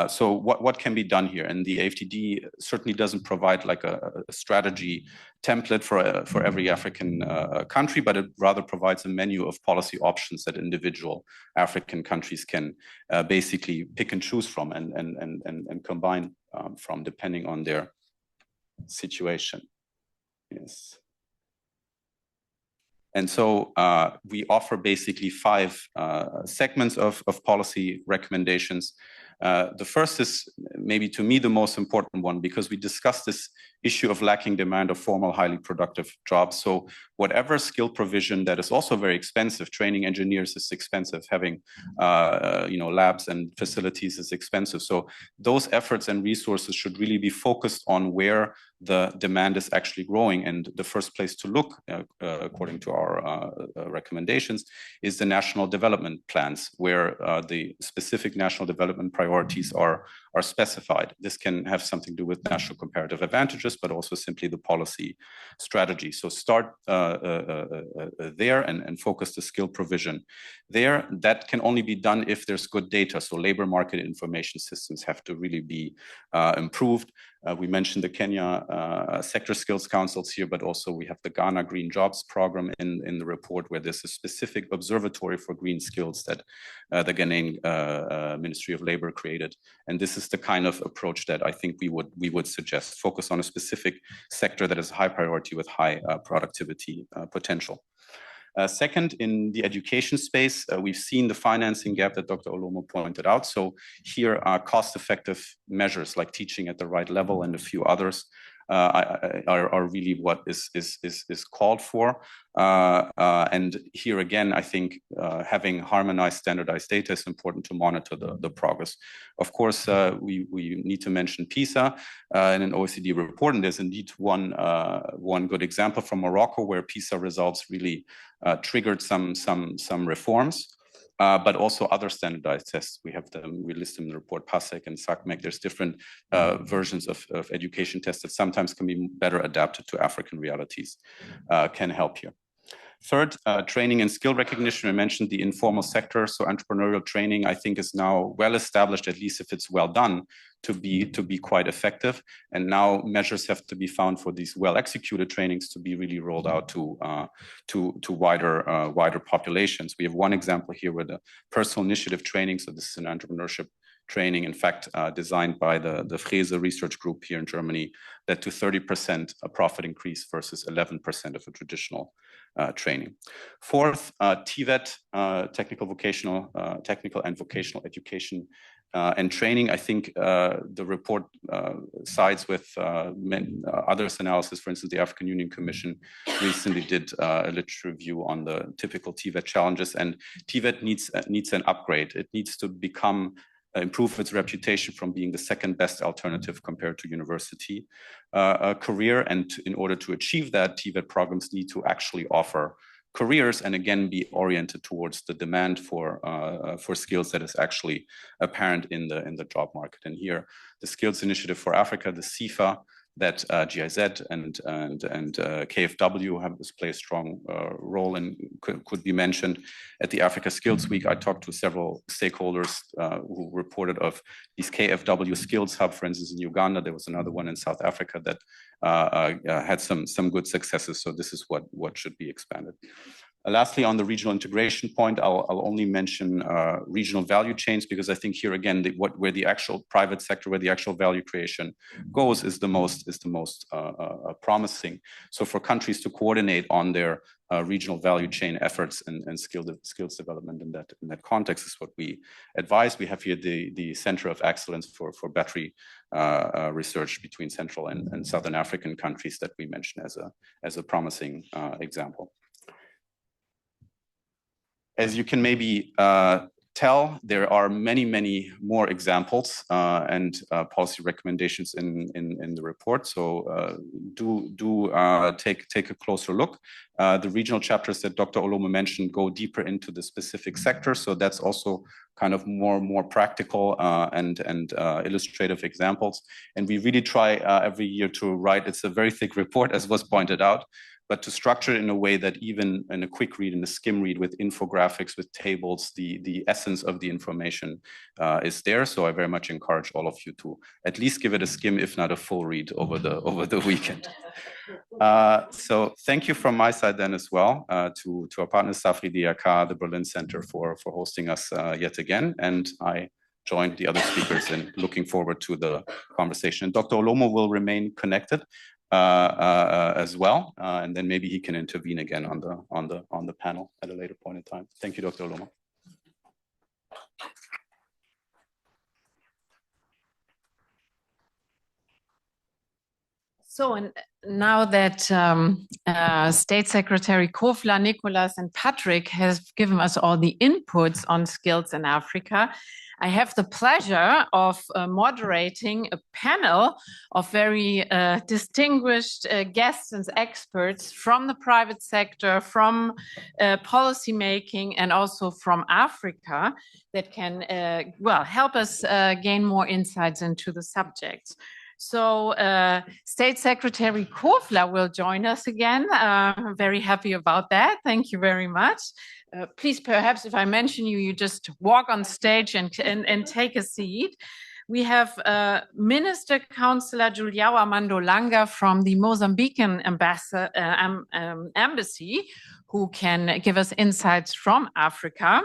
S4: So what can be done here? And the AFTD certainly doesn't provide like a strategy template for every African country, but it rather provides a menu of policy options that individual African countries can basically pick and choose from and combine from, depending on their situation. Yes. And so we offer basically 5 segments of policy recommendations. The first is maybe to me the most important one, because we discussed this issue of lacking demand of formal, highly productive jobs. So whatever skill provision that is also very expensive, training engineers is expensive, having labs and facilities is expensive. So those efforts and resources should really be focused on where the demand is actually growing. And the first place to look, according to our recommendations, is the national development plans, where the specific national development priorities are specified. This can have something to do with national comparative advantages, but also simply the policy strategy. So start there and focus the skill provision there. That can only be done if there's good data. So labor market information systems have to really be improved. We mentioned the Kenya sector skills councils here, but also we have the Ghana Green Jobs program in the report, where there's a specific observatory for green skills that the Ghanaian Ministry of Labor created. And this is the kind of approach that I think we would suggest. Focus on a specific sector that is high priority with high productivity potential. Second, in the education space, we've seen the financing gap that Dr. Olomo pointed out. So here are cost-effective measures like teaching at the right level and a few others are really what is called for. And here again, I think having harmonized, standardized data is important to monitor the progress. Of course, we need to mention PISA in an OECD report, and there's indeed one good example from Morocco, where PISA results really triggered some reforms. But also other standardized tests. We list them in the report, PASEC and SACMEC. There's different versions of education tests that sometimes can be better adapted to African realities, can help here. Third, training and skill recognition. I mentioned the informal sector. So entrepreneurial training, I think, is now well established, at least if it's well done, to be quite effective. And now measures have to be found for these well executed trainings to be really rolled out to wider populations. We have one example here with the personal initiative training. So this is an entrepreneurship training, in fact, designed by the Frese research group here in Germany, led to 30% a profit increase versus 11% of a traditional training. Fourth, TVET, technical and vocational education and training. I think the report sides with others' analysis. For instance, the African Union Commission recently did a literature review on the typical TVET challenges, and TVET needs an upgrade. It needs to improve its reputation from being the second best alternative compared to university career. And in order to achieve that, TVET programs need to actually offer careers and again be oriented towards the demand for skills that is actually apparent in the job market. And here, the Skills Initiative for Africa, the SIFA, that GIZ and KfW have play a strong role and could be mentioned. At the Africa Skills Week, I talked to several stakeholders who reported of these KfW Skills Hub, for instance, in Uganda. There was another one in South Africa that had some good successes. So this is what should be expanded. Lastly, on the regional integration point, I'll only mention regional value chains, because I think here again, where the actual private sector, where the actual value creation goes, is the most promising. So for countries to coordinate on their regional value chain efforts and skills development in that context is what we advise. We have here the Center of Excellence for battery research between Central and Southern African countries that we mentioned as a promising example. As you can maybe tell, there are many more examples and policy recommendations in the report. So do take a closer look. The regional chapters that Dr. Olomo mentioned go deeper into the specific sector. So that's also kind of more practical and illustrative examples. And we really try every year to write. It's a very thick report, as was pointed out, but to structure it in a way that even in a quick read, in a skim read with infographics, with tables, the essence of the information is there. So I very much encourage all of you to at least give it a skim, if not a full read over the weekend. So thank you from my side then as well to our partners, Safri DIHK, the Berlin Center for hosting us yet again. And I joined the other speakers in looking forward to the conversation. Dr. Olomo will remain connected as well, and then maybe he can intervene again on the panel at a later point in time. Thank you, Dr. Olomo.
S6: So, and now that State Secretary Kofler, Nicolas, and Patrick have given us all the inputs on skills in Africa, I have the pleasure of moderating a panel of very distinguished guests and experts from the private sector, from policymaking, and also from Africa that can, help us gain more insights into the subjects. So State Secretary Kofler will join us again. I'm very happy about that. Thank you very much. Please, perhaps if I mention you, you just walk on stage and take a seat. We have Minister Councillor Julião Armando Langa from the Mozambican embassy, who can give us insights from Africa.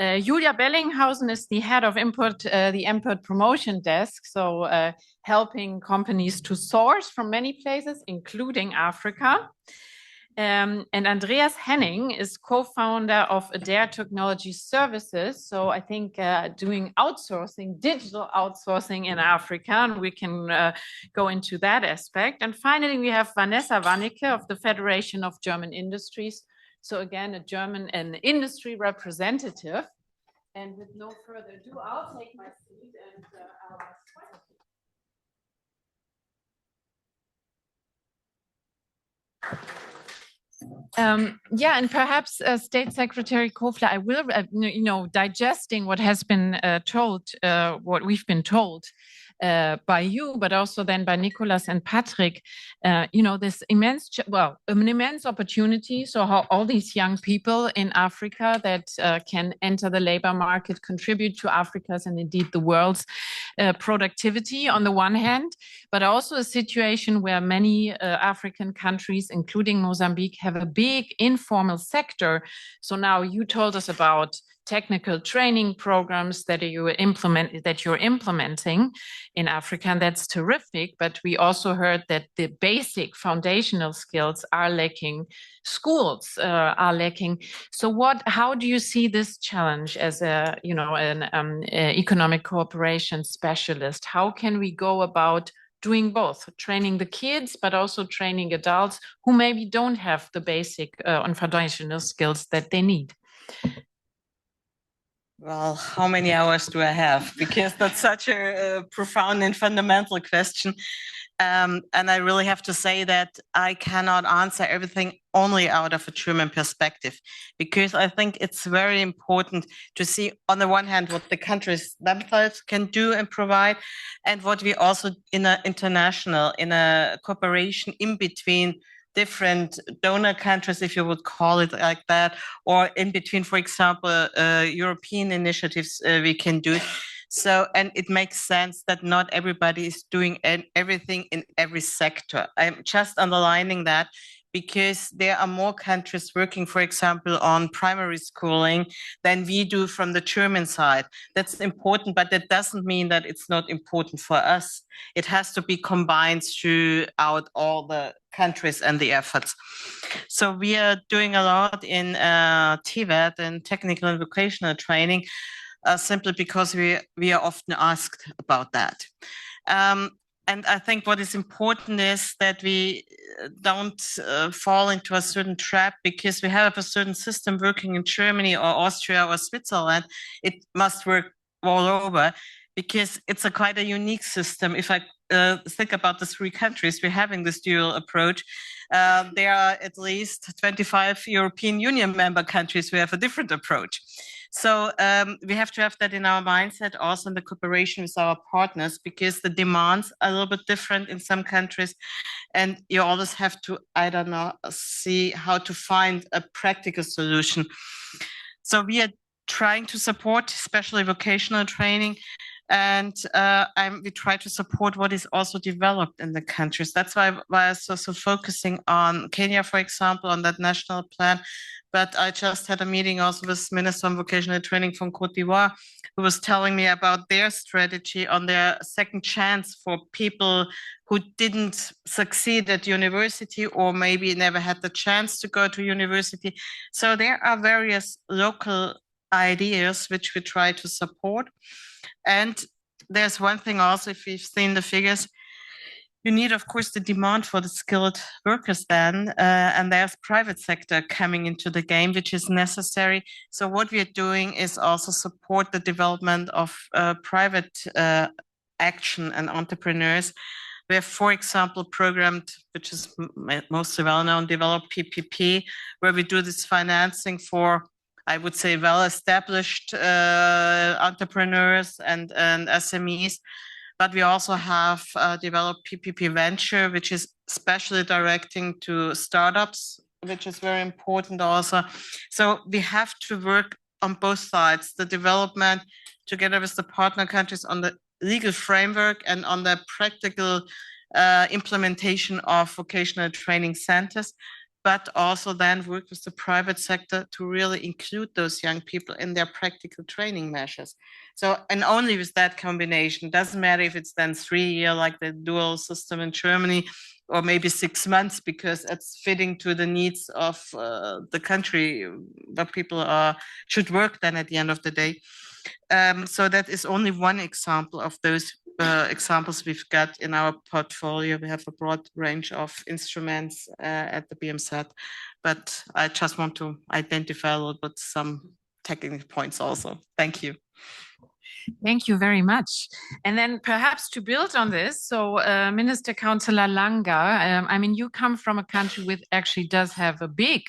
S6: Julia Bellinghausen is the head of the import promotion desk, so helping companies to source from many places, including Africa. And Andreas Henning is co-founder of Adaire Technology Services, so I think doing outsourcing, digital outsourcing in Africa, and we can go into that aspect. And finally, we have Vanessa Wannecke of the Federation of German Industries. So again, a German industry representative. And with no further ado, I'll take my seat and I'll ask questions. And perhaps State Secretary Kofler, I will, digesting what has been told, what we've been told by you, but also then by Nicolas and Patrick, this an immense opportunity. So how all these young people in Africa that can enter the labor market, contribute to Africa's and indeed the world's productivity on the one hand, but also a situation where many African countries, including Mozambique, have a big informal sector. So now you told us about technical training programs that you're implementing in Africa, and that's terrific. But we also heard that the basic foundational skills are lacking. Schools are lacking. So how do you see this challenge as an economic cooperation specialist? How can we go about doing both, training the kids, but also training adults who maybe don't have the basic and foundational skills that they need?
S3: Well, how many hours do I have? Because that's such a profound and fundamental question. And I really have to say that I cannot answer everything only out of a German perspective, because I think it's very important to see, on the one hand, what the countries themselves can do and provide, and what we also in a cooperation in between different donor countries, if you would call it like that, or in between, for example, European initiatives we can do. So, and it makes sense that not everybody is doing everything in every sector. I'm just underlining that because there are more countries working, for example, on primary schooling than we do from the German side. That's important, but that doesn't mean that it's not important for us. It has to be combined throughout all the countries and the efforts. So we are doing a lot in TVET and technical and vocational training, simply because we are often asked about that. And I think what is important is that we don't fall into a certain trap because we have a certain system working in Germany or Austria or Switzerland. It must work all over because it's quite a unique system. If I think about the three countries we're having this dual approach, there are at least 25 European Union member countries who have a different approach. So we have to have that in our mindset, also in the cooperation with our partners, because the demands are a little bit different in some countries. And you always have to, see how to find a practical solution. So we are trying to support, especially vocational training. And we try to support what is also developed in the countries. That's why I was also focusing on Kenya, for example, on that national plan. But I just had a meeting also with Minister on Vocational Training from Côte d'Ivoire, who was telling me about their strategy on their second chance for people who didn't succeed at university or maybe never had the chance to go to university. So there are various local ideas which we try to support. And there's one thing also, if you've seen the figures, you need, of course, the demand for the skilled workers then, and there's private sector coming into the game, which is necessary. So what we are doing is also support the development of private action and entrepreneurs. We have, for example, programmed, which is mostly well-known, developed PPP, where we do this financing for, I would say, well-established entrepreneurs and SMEs. But we also have developed PPP Venture, which is especially directing to startups, which is very important also. So we have to work on both sides, the development together with the partner countries on the legal framework and on the practical implementation of vocational training centers, but also then work with the private sector to really include those young people in their practical training measures. So, and only with that combination, doesn't matter if it's then 3 years like the dual system in Germany, or maybe 6 months, because it's fitting to the needs of the country where people should work then at the end of the day. So that is only one example of those examples we've got in our portfolio. We have a broad range of instruments at the BMZ, but I just want to identify a little bit some technical points also. Thank you.
S6: Thank you very much. And then perhaps to build on this, so Minister Councillor Langa, I mean, you come from a country which actually does have a big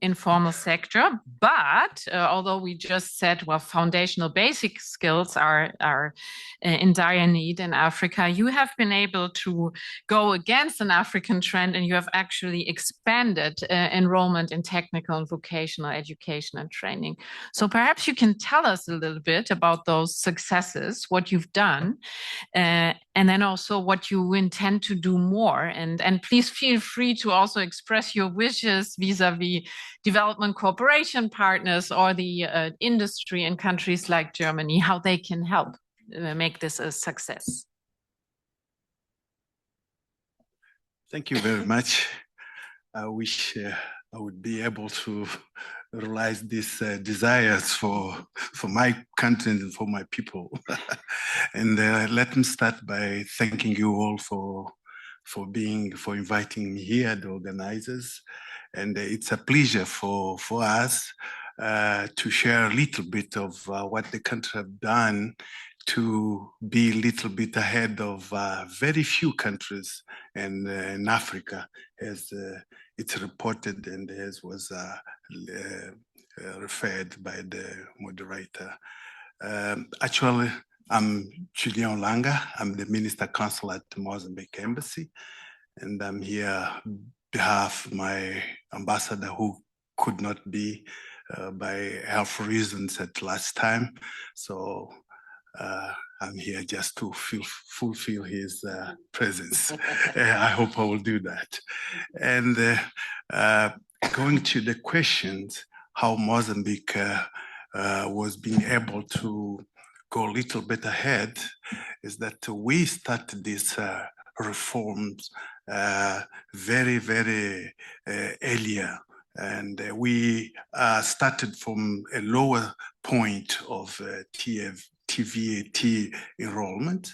S6: informal sector, but although we just said, well, foundational basic skills are in dire need in Africa, you have been able to go against an African trend, and you have actually expanded enrollment in technical and vocational education and training. So perhaps you can tell us a little bit about those successes successes, what you've done, and then also what you intend to do more. And please feel free to also express your wishes vis-a-vis development cooperation partners or the industry in countries like Germany, how they can help make this a success.
S7: Thank you very much. I wish I would be able to realize these desires for my country and for my people. And let me start by thanking you all for inviting me here, the organizers. And it's a pleasure for us to share a little bit of what the country have done to be a little bit ahead of very few countries in Africa, as it's reported and as was referred by the moderator. Actually, I'm Julião Langa. I'm the Minister Consul at the Mozambique Embassy, and I'm here on behalf of my ambassador who could not be by health reasons at last time. So I'm here just to fulfill his presence. I hope I will do that. And going to the questions, how Mozambique was being able to go a little bit ahead, is that we started these reforms very, very earlier. And we started from a lower point of TVAT enrollment.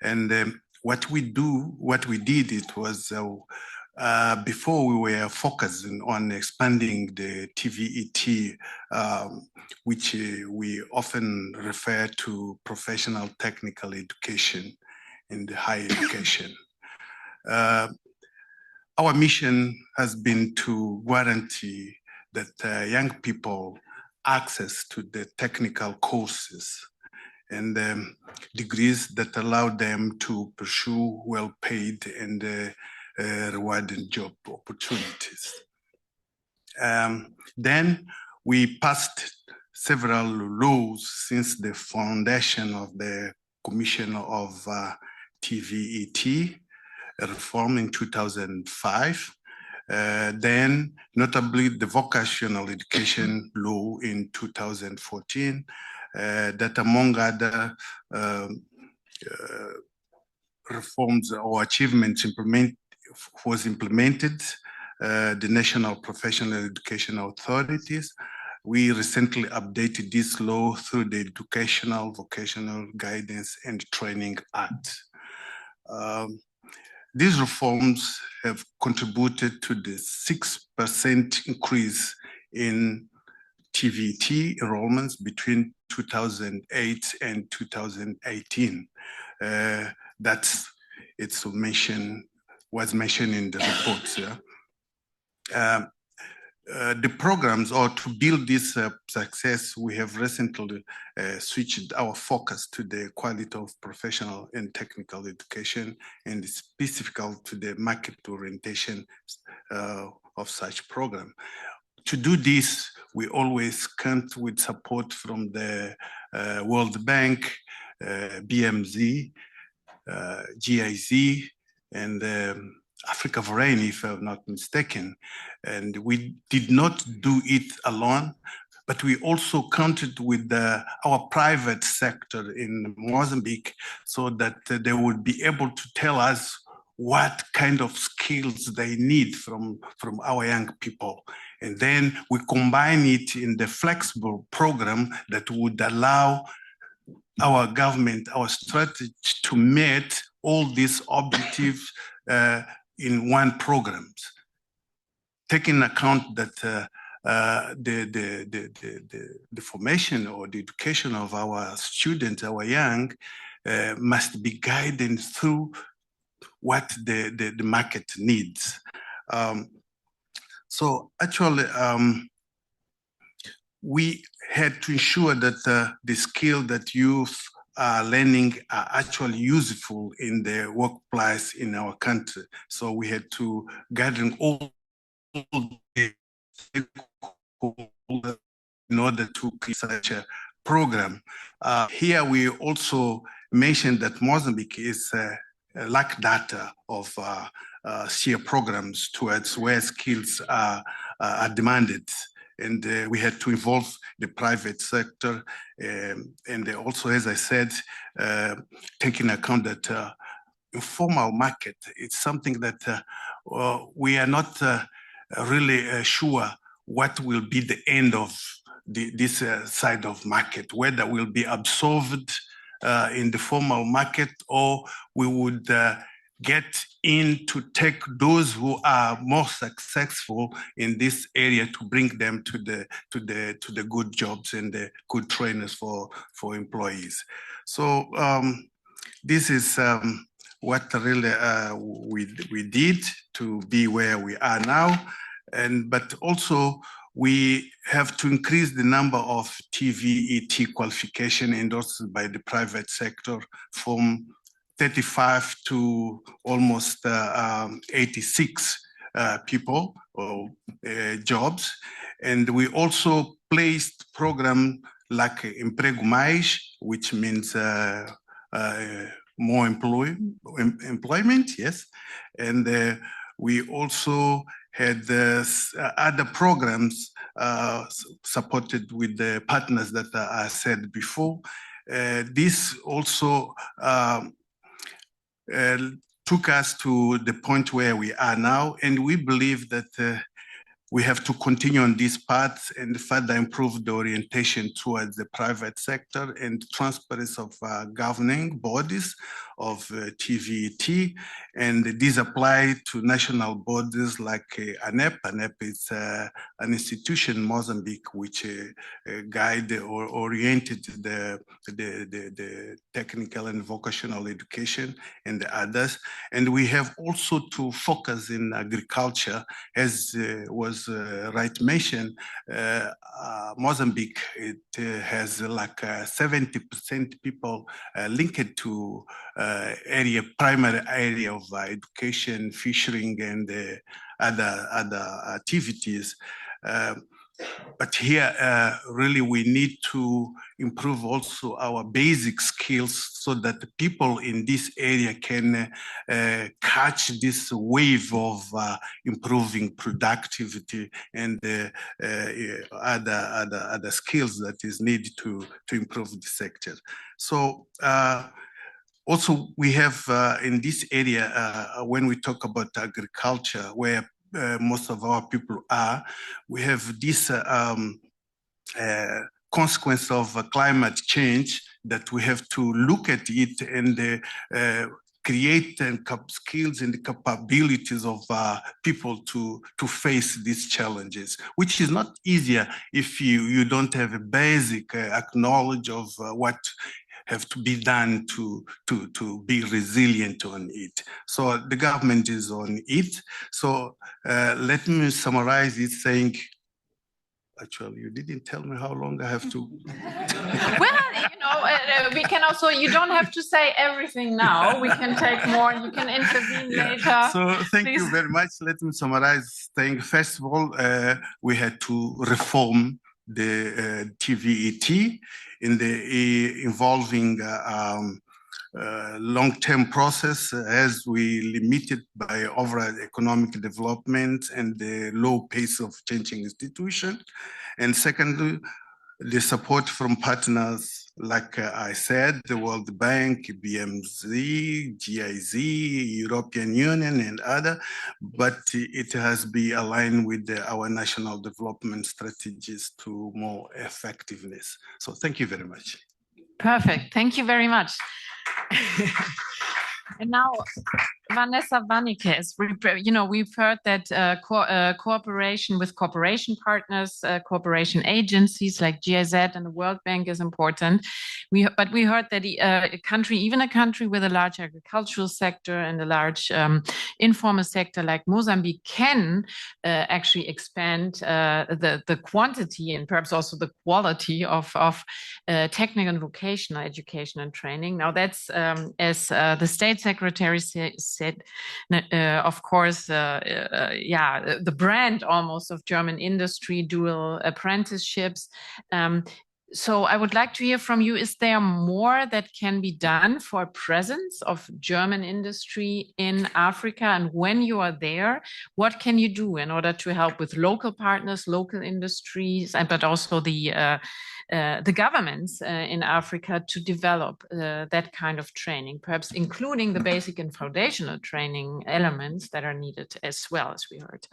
S7: And what we did, it was before we were focusing on expanding the TVET, which we often refer to professional technical education in the higher education. Our mission has been to guarantee that young people access to the technical courses and degrees that allow them to pursue well-paid and rewarding job opportunities. Then we passed several laws since the foundation of the Commission of TVET reform in 2005. Then notably the vocational education law in 2014, that among other reforms or achievements was implemented, the National Professional Education Authorities. We recently updated this law through the Educational, Vocational Guidance and Training Act. These reforms have contributed to the 6% increase in TVET enrollments between 2008 and 2018. Was mentioned in the reports. Yeah? The programs, or to build this success, we have recently switched our focus to the quality of professional and technical education, and specifically to the market orientation of such program. To do this, we always count with support from the World Bank, BMZ, GIZ, and Africa Foreign, if I'm not mistaken. And we did not do it alone, but we also counted with our private sector in Mozambique so that they would be able to tell us what kind of skills they need from our young people. And then we combine it in the flexible program that would allow our government, our strategy to meet all these objectives in one program, taking account that the formation or the education of our students, our young, must be guided through what the market needs. So actually, we had to ensure that the skill that youth are learning are actually useful in the workplace in our country. So we had to gather all the stakeholders in order to create such a program. Here we also mentioned that Mozambique is lack data of SEER programs towards where skills are demanded. And we had to involve the private sector. And also, as I said, taking account that informal market, it's something that we are not really sure what will be the end of this side of market, whether will be absorbed in the formal market, or we would get in to take those who are more successful in this area to bring them to the good jobs and the good trainers for employees. So this is what really we did to be where we are now, but also we have to increase the number of TVET qualification endorsed by the private sector from 35 to almost 86 people or jobs. And we also placed program like Emprego Mais, which means more employment, yes. And we also had other programs supported with the partners that I said before. This also took us to the point where we are now, and we believe that we have to continue on this path and further improve the orientation towards the private sector and transparency of governing bodies of TVET. And these apply to national bodies like ANEP. ANEP is an institution in Mozambique which guide or oriented the technical and vocational education and the others. And we have also to focus in agriculture, as was right mentioned. Mozambique, it has like 70% people linked to primary area of education, fishing, and other activities. But here, really, we need to improve also our basic skills so that the people in this area can catch this wave of improving productivity and other skills that is needed to improve the sector. So also we have in this area, when we talk about agriculture, where most of our people are, we have this consequence of climate change that we have to look at it and create and skills and the capabilities of people to face these challenges, which is not easier if you don't have a basic knowledge of what have to be done to be resilient on it. So the government is on it. So let me summarize it saying, actually, you didn't tell me how long I have to.
S6: Well, we can also, you don't have to say everything now. We can take more, you can intervene later.
S7: So thank
S6: Please.
S7: you very much. Let me summarize saying, first of all, we had to reform the TVET in the involving long-term process as we limited by overall economic development and the low pace of changing institution. And secondly, the support from partners, like I said, the World Bank, BMZ, GIZ, European Union, and other, but it has been aligned with our national development strategies to more effectiveness. So thank you very much.
S6: Perfect. Thank you very much. And now, Vanessa Vanikes, we've heard that cooperation with cooperation partners, cooperation agencies like GIZ and the World Bank is important. But we heard that a country with a large agricultural sector and a large informal sector like Mozambique can actually expand the quantity and perhaps also the quality of technical and vocational education and training. Now that's, as the State Secretary said, of course, the brand almost of German industry, dual apprenticeships. So I would like to hear from you, is there more that can be done for presence of German industry in Africa? And when you are there, what can you do in order to help with local partners, local industries, but also the governments in Africa to develop that kind of training, perhaps including the basic and foundational training elements that are needed as well, as we heard?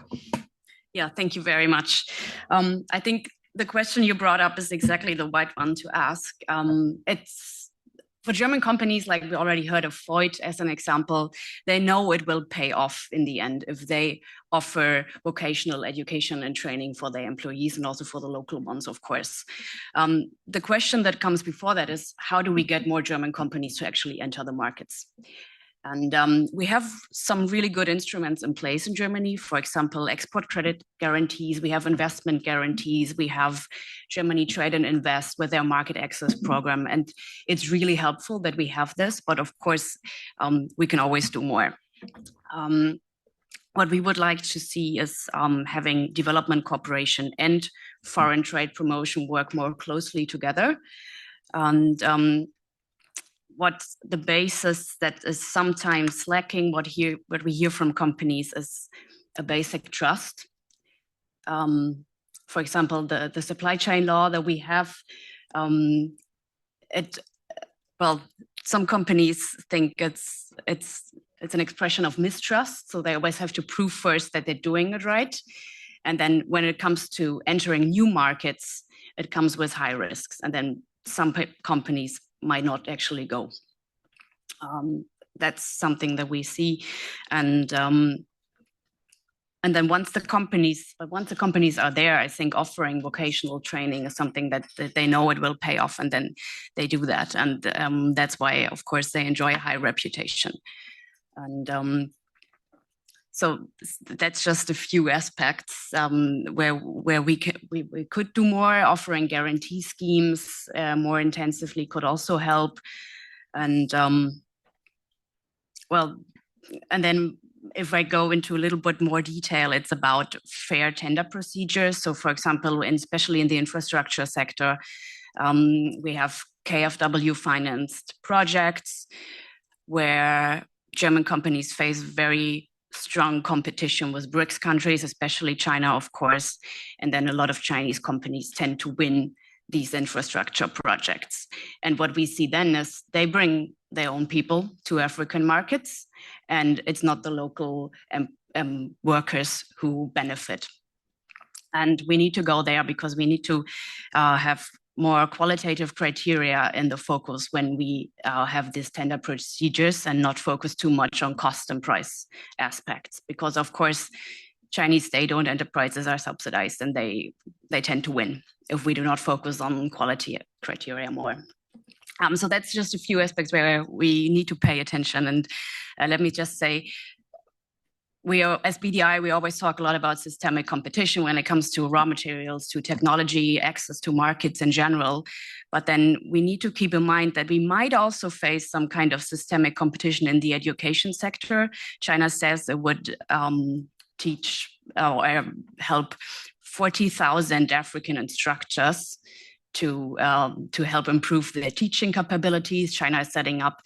S8: Yeah, thank you very much. I think the question you brought up is exactly the right one to ask. It's for German companies, like we already heard of Freud as an example, they know it will pay off in the end if they offer vocational education and training for their employees and also for the local ones, of course. The question that comes before that is, how do we get more German companies to actually enter the markets? And we have some really good instruments in place in Germany. For example, export credit guarantees, we have investment guarantees, we have Germany Trade and Invest with their market access program. And it's really helpful that we have this, but of course, we can always do more. What we would like to see is having development cooperation and foreign trade promotion work more closely together. And what's the basis that is sometimes lacking, what we hear from companies is a basic trust. For example, the supply chain law that we have, some companies think it's an expression of mistrust, so they always have to prove first that they're doing it right. And then when it comes to entering new markets, it comes with high risks. And then some companies might not actually go. That's something that we see, and then once the companies are there, I think offering vocational training is something that they know it will pay off, and then they do that, and that's why, of course, they enjoy a high reputation. And so that's just a few aspects where we could do more. Offering guarantee schemes more intensively could also help. And and then if I go into a little bit more detail, it's about fair tender procedures. So for example, especially in the infrastructure sector, we have KfW financed projects where German companies face very strong competition with BRICS countries, especially China, of course. And then a lot of Chinese companies tend to win these infrastructure projects. And what we see then is they bring their own people to African markets, and it's not the local workers who benefit. And we need to go there because we need to have more qualitative criteria in the focus when we have these tender procedures, and not focus too much on cost and price aspects, because of course Chinese state-owned enterprises are subsidized, and they tend to win if we do not focus on quality criteria more. So that's just a few aspects where we need to pay attention. And let me just say, as BDI, we always talk a lot about systemic competition when it comes to raw materials, to technology, access to markets in general. But then we need to keep in mind that we might also face some kind of systemic competition in the education sector. China says it would teach or help 40,000 African instructors to help improve their teaching capabilities. China is setting up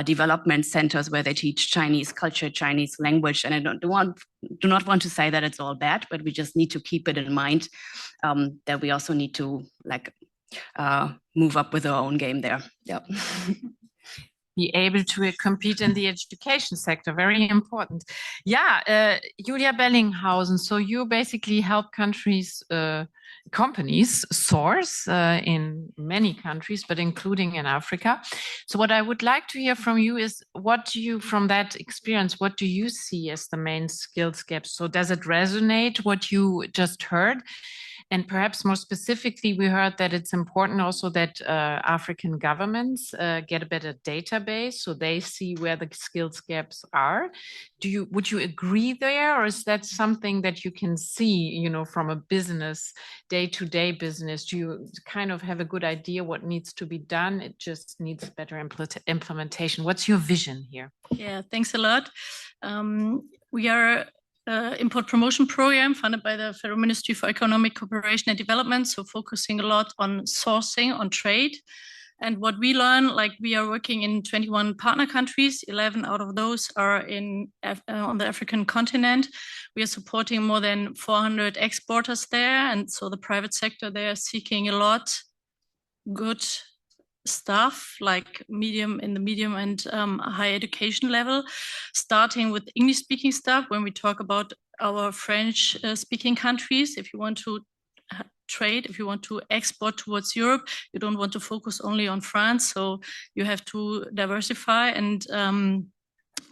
S8: development centers where they teach Chinese culture, Chinese language. And I do not want to say that it's all bad, but we just need to keep it in mind that we also need to move up with our own game there. Yeah.
S6: Be able to compete in the education sector, very important. Yeah, Julia Bellinghausen, so you basically help companies source in many countries, but including in Africa. So what I would like to hear from you is, from that experience, what do you see as the main skills gaps? So does it resonate what you just heard? And perhaps more specifically, we heard that it's important also that African governments get a better database so they see where the skills gaps are. Would you agree there, or is that something that you can see, from a business, day-to-day business? Do you kind of have a good idea what needs to be done? It just needs better implementation. What's your vision here?
S9: Yeah, thanks a lot. We are import promotion program funded by the Federal Ministry for Economic Cooperation and Development. So focusing a lot on sourcing, on trade. And what we learn, like we are working in 21 partner countries, 11 out of those are on the African continent. We are supporting more than 400 exporters there. And so the private sector, they are seeking a lot good stuff, like in the medium and high education level, starting with English speaking stuff. When we talk about our French speaking countries, if you want to trade, if you want to export towards Europe, you don't want to focus only on France, so you have to diversify. And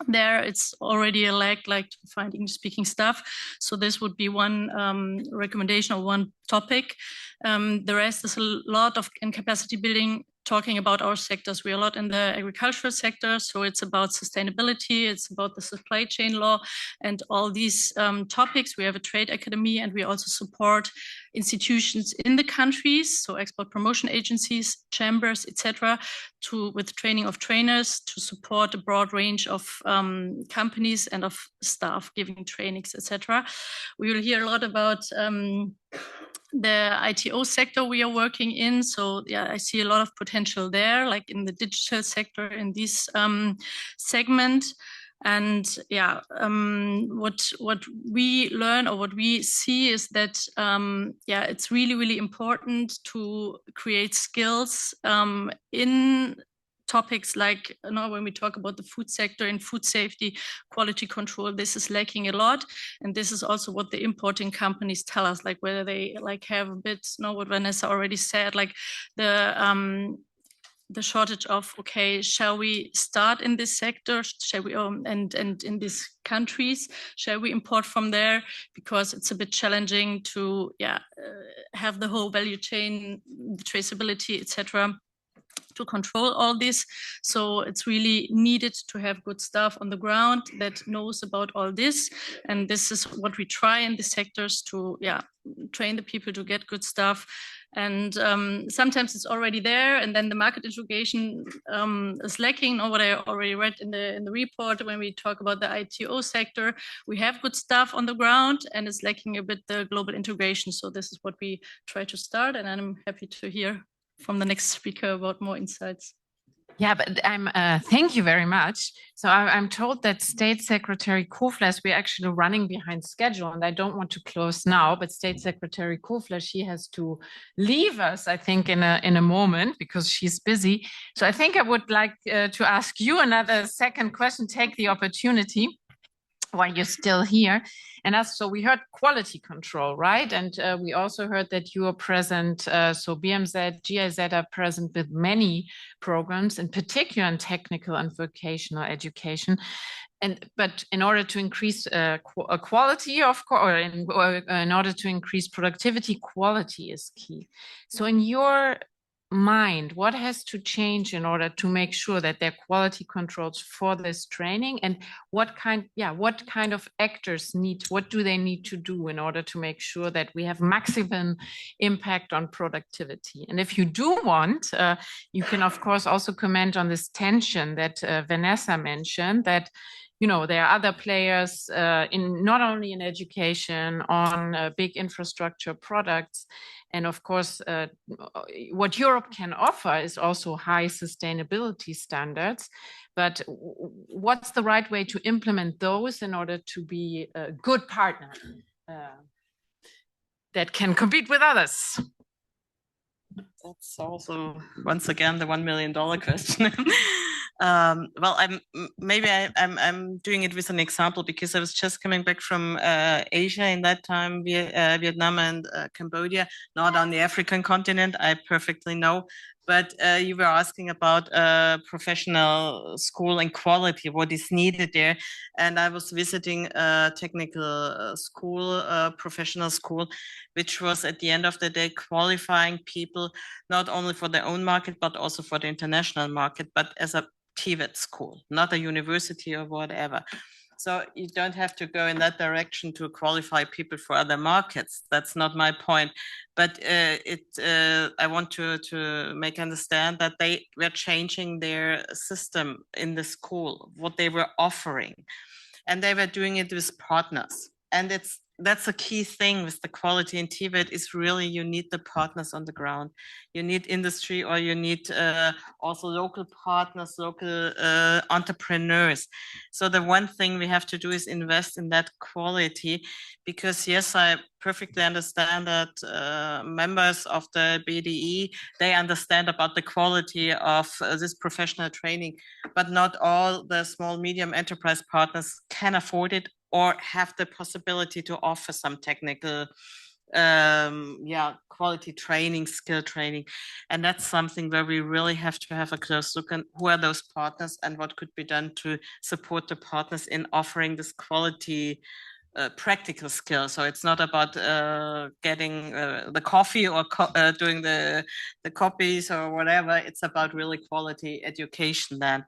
S9: there it's already a lag, like to find English speaking stuff. So this would be one recommendation or one topic. The rest is a lot of capacity building. Talking about our sectors, we are a lot in the agricultural sector, so it's about sustainability, it's about the supply chain law and all these topics. We have a trade academy, and we also support institutions in the countries, so export promotion agencies, chambers, etc., with training of trainers to support a broad range of companies and of staff giving trainings, etc. We will hear a lot about the ITO sector we are working in. So yeah, I see a lot of potential there, like in the digital sector in this segment. And yeah, what we learn or what we see is that yeah, it's really, really important to create skills in topics like, you know, when we talk about the food sector and food safety, quality control, this is lacking a lot. And this is also what the importing companies tell us, like whether they like have a bit, you know, what Vanessa already said, like the shortage of, okay, shall we start in this sector? Shall we, and in these countries, shall we import from there? Because it's a bit challenging to, yeah, have the whole value chain, the traceability, etc., to control all this. So it's really needed to have good staff on the ground that knows about all this. And this is what we try in the sectors to, yeah, train the people to get good stuff. And sometimes it's already there, and then the market integration is lacking. Or what I already read in the report when we talk about the ITO sector, we have good stuff on the ground, and it's lacking a bit the global integration. So this is what we try to start, and I'm happy to hear from the next speaker about more insights.
S6: Yeah, but thank you very much. So I'm told that State Secretary Kofler, we're actually running behind schedule, and I don't want to close now, but State Secretary Kofler, she has to leave us, I think, in a moment because she's busy. So I think I would like to ask you another second question, take the opportunity while you're still here. And so we heard quality control, right? And we also heard that you are present, so BMZ, GIZ are present with many programs, in particular in technical and vocational education. But in order to increase quality, of course, or in order to increase productivity, quality is key. So in your mind, what has to change in order to make sure that there are quality controls for this training, and what kind of actors what do they need to do in order to make sure that we have maximum impact on productivity? And if you do want, you can of course also comment on this tension that Vanessa mentioned, that you know, there are other players in not only in education, on big infrastructure products. And of course, what Europe can offer is also high sustainability standards. But what's the right way to implement those in order to be a good partner that can compete with others?
S3: That's also, once again, the $1 million question. Well, I'm doing it with an example because I was just coming back from Asia in that time, Vietnam and Cambodia, not on the African continent, I perfectly know. But you were asking about professional school and quality, what is needed there. And I was visiting a technical school, professional school, which was at the end of the day qualifying people, not only for their own market, but also for the international market, but as a TVET school, not a university or whatever. So you don't have to go in that direction to qualify people for other markets. That's not my point. But I want to make understand that they were changing their system in the school, what they were offering. And they were doing it with partners. and that's a key thing with the quality in Tibet is really you need the partners on the ground. You need industry, or you need also local partners, local entrepreneurs. So the one thing we have to do is invest in that quality, because yes, I perfectly understand that members of the BDE, they understand about the quality of this professional training, but not all the small medium enterprise partners can afford it or have the possibility to offer some technical quality training, skill training. And that's something where we really have to have a close look at who are those partners and what could be done to support the partners in offering this quality practical skill. So it's not about getting the coffee or doing the copies or whatever. It's about really quality education. Then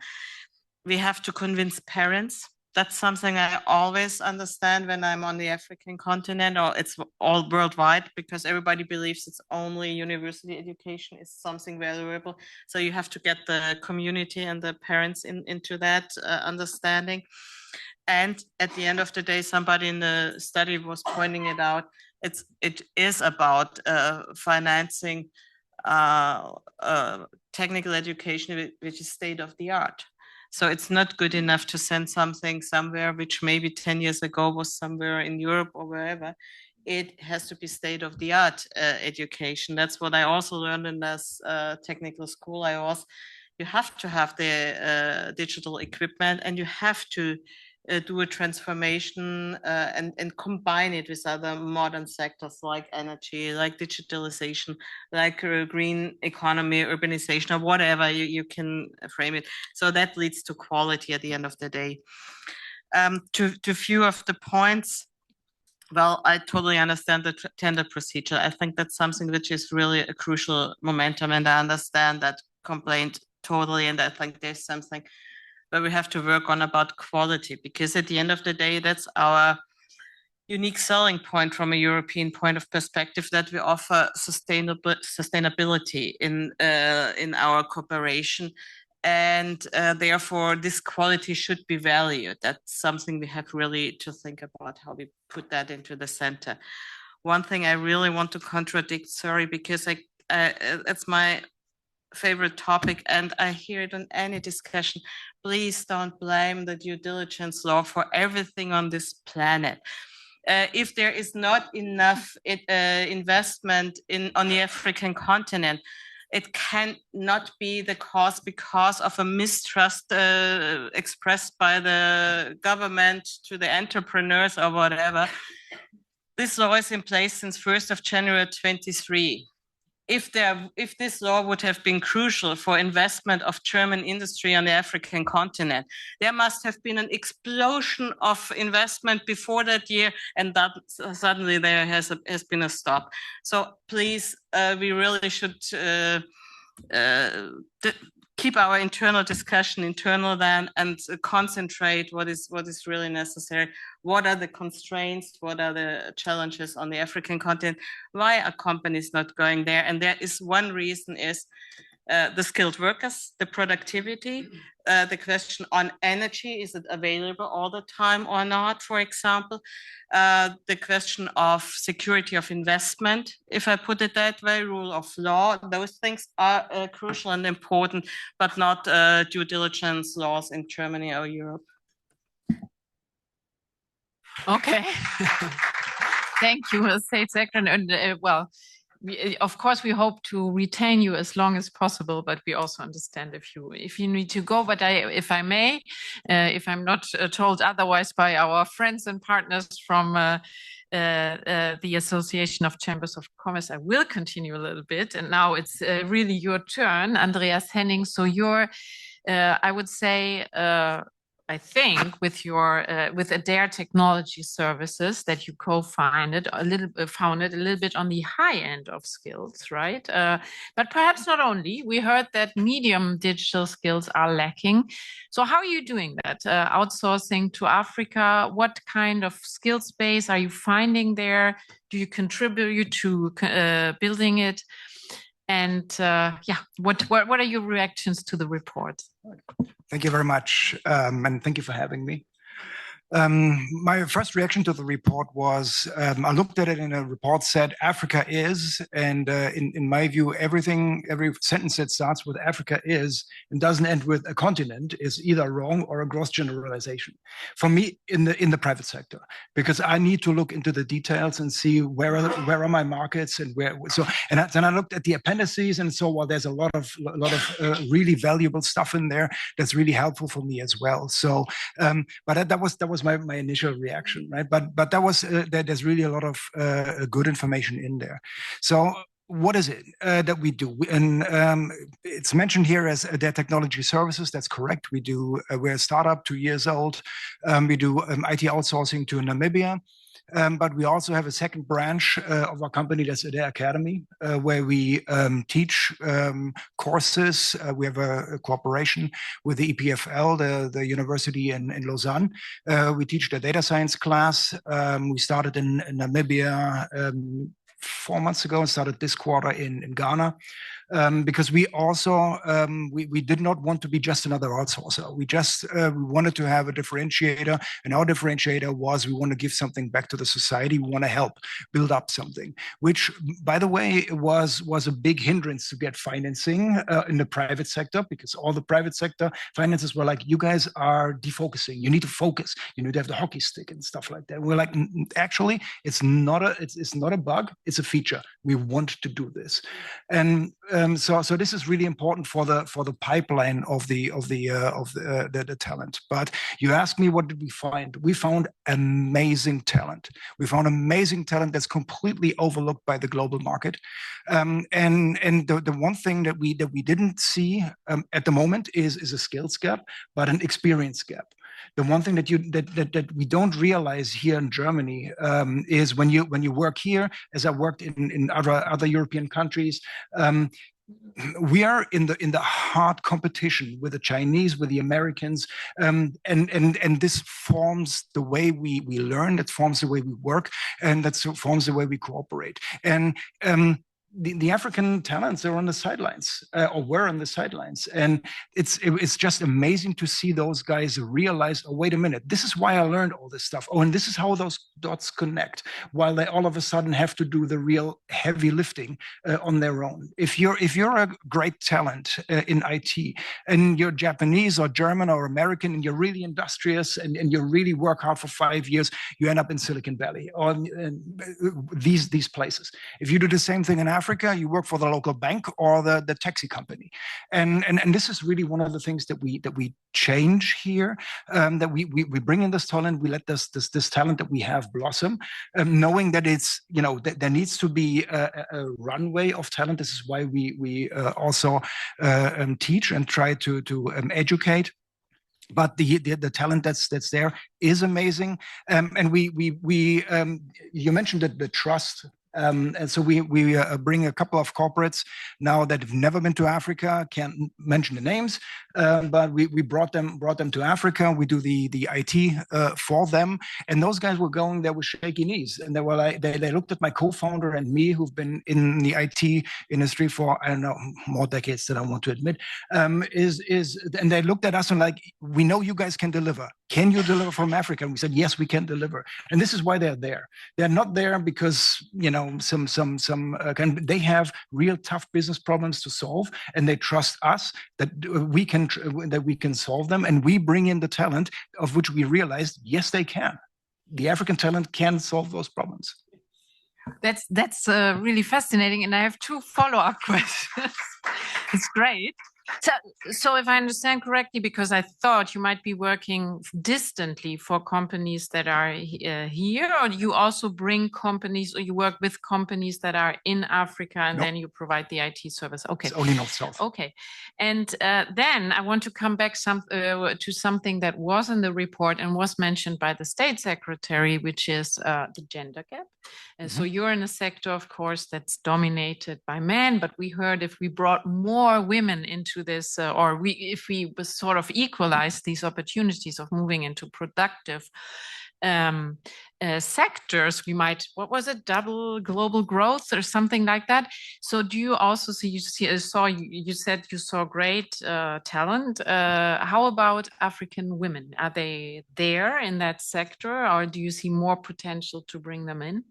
S3: we have to convince parents. That's something I always understand when I'm on the African continent, or it's all worldwide, because everybody believes it's only university education is something valuable. So you have to get the community and the parents into that understanding. And at the end of the day, somebody in the study was pointing it out. It is about financing technical education, which is state of the art. So it's not good enough to send something somewhere which maybe 10 years ago was somewhere in Europe or wherever. It has to be state of the art education. That's what I also learned in this technical school I was. You have to have the digital equipment, and you have to do a transformation and combine it with other modern sectors like energy, like digitalization, like green economy, urbanization, or whatever you can frame it. So that leads to quality at the end of the day. To few of the points, well, I totally understand the tender procedure. I think that's something which is really a crucial momentum, and I understand that complaint totally, and I think there's something where we have to work on about quality, because at the end of the day, that's our unique selling point from a European point of perspective, that we offer sustainability in our cooperation, and therefore this quality should be valued. That's something we have really to think about, how we put that into the center. One thing I really want to contradict, sorry, because it's my favorite topic, and I hear it in any discussion. Please don't blame the due diligence law for everything on this planet. If there is not enough investment on the African continent, it cannot be the cause because of a mistrust expressed by the government to the entrepreneurs or whatever. This law is in place since 1st of January 23. If this law would have been crucial for investment of German industry on the African continent, there must have been an explosion of investment before that year, and that suddenly there has been a stop. So please, we really should keep our internal discussion internal then, and concentrate what is really necessary. What are the constraints? What are the challenges on the African continent? Why are companies not going there? And there is one reason is the skilled workers, the productivity, the question on energy, is it available all the time or not, for example, the question of security of investment, if I put it that way, rule of law, those things are crucial and important, but not due diligence laws in Germany or Europe.
S6: Okay. Thank you, State Secretary. And well, of course, we hope to retain you as long as possible, but we also understand if you need to go. But if I may, if I'm not told otherwise by our friends and partners from the Association of Chambers of Commerce, I will continue a little bit. And now it's really your turn, Andreas, Henning. So you're, I would say, I think with your with Adaire Technology Services that you co-founded a little bit on the high end of skills, right? But perhaps not only. We heard that medium digital skills are lacking. So how are you doing that? Outsourcing to Africa? What kind of skills base are you finding there? Do you contribute to building it? And what are your reactions to the report?
S10: Thank you very much, and thank you for having me. My first reaction to the report was, I looked at it and a report said Africa is, and in my view, every sentence that starts with Africa is and doesn't end with a continent is either wrong or a gross generalization. For me, in the private sector, because I need to look into the details and see where are my markets and where. So then I looked at the appendices and so while there's a lot of really valuable stuff in there that's really helpful for me as well. So, but that was my initial reaction, right? But that was there's really a lot of good information in there. So what is it that we do? And it's mentioned here as Adaire Technology Services. That's correct. We do. We're a startup, 2 years old. We do IT outsourcing to Namibia. But we also have a second branch of our company, that's Adaire Academy, where we teach courses. We have a cooperation with the EPFL, the university in Lausanne. We teach the data science class. We started in Namibia 4 months ago and started this quarter in Ghana. Because we also we did not want to be just another outsourcer. We wanted to have a differentiator, and our differentiator was we want to give something back to the society. We want to help build up something, which, by the way, was a big hindrance to get financing in the private sector, because all the private sector finances were like, you guys are defocusing. You need to focus. You need to have the hockey stick and stuff like that. We're like, actually, it's not a bug. It's a feature. We want to do this, and so this is really important for the pipeline of the talent. But you asked me, what did we find? We found amazing talent. We found amazing talent that's completely overlooked by the global market. And the one thing that we didn't see at the moment is a skills gap, but an experience gap. The one thing that we don't realize here in Germany is when you work here, as I worked in other European countries, we are in the hard competition with the Chinese, with the Americans, and this forms the way we learn, that forms the way we work, and that forms the way we cooperate. And the African talents are on the sidelines, or were on the sidelines, and it's just amazing to see those guys realize, oh, wait a minute, this is why I learned all this stuff. Oh, and this is how those dots connect, while they all of a sudden have to do the real heavy lifting on their own. If you're a great talent in IT, and you're Japanese or German or American, and you're really industrious, and you really work hard for 5 years, you end up in Silicon Valley or these places. If you do the same thing in Africa, you work for the local bank or the taxi company, and this is really one of the things that we change here. That we bring in this talent, we let this talent that we have blossom, knowing that it's that there needs to be a runway of talent. This is why we also teach and try to educate. But the talent that's there is amazing, and you mentioned the trust. And so we bring a couple of corporates now that have never been to Africa. Can't mention the names, but we brought them to Africa. We do the IT for them, and those guys were going there with shaky knees, and they were like, they looked at my co-founder and me, who've been in the IT industry for, I don't know, more decades than I want to admit. And they looked at us and like, we know you guys can deliver. Can you deliver from Africa? And we said, yes, we can deliver. And this is why they're there. They're not there because they have real tough business problems to solve, and they trust us that we can solve them, and we bring in the talent of which we realized, yes, they can. The African talent can solve those problems.
S6: That's really fascinating, and I have 2 follow-up questions. It's great. So if I understand correctly, because I thought you might be working distantly for companies that are here, or you also bring companies, or you work with companies that are in Africa, and then you provide the IT service. Okay,
S10: it's only North South.
S6: Okay, and then I want to come back to something that was in the report and was mentioned by the State Secretary, which is the gender gap. And so you're in a sector, of course, that's dominated by men, but we heard if we brought more women into this, if we sort of equalize these opportunities of moving into productive sectors. We might, what was it, double global growth or something like that. So do you also see, you said you saw great talent. How about African women? Are they there in that sector, or do you see more potential to bring them in?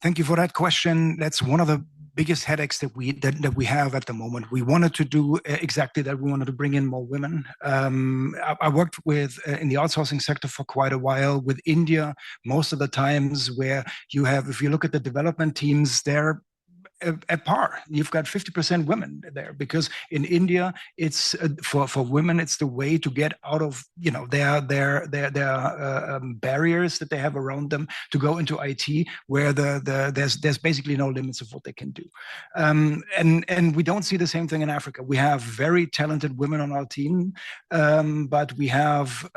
S10: Thank you for that question. That's one of the biggest headaches that we have at the moment. We wanted to do exactly that. We wanted to bring in more women. I worked with in the outsourcing sector for quite a while with India. Most of the times where you have, if you look at the development teams, they're at par. You've got 50% women there, because in India, it's for women, it's the way to get out of their barriers that they have around them to go into IT, where there's basically no limits of what they can do. And we don't see the same thing in Africa. We have very talented women on our team, but we have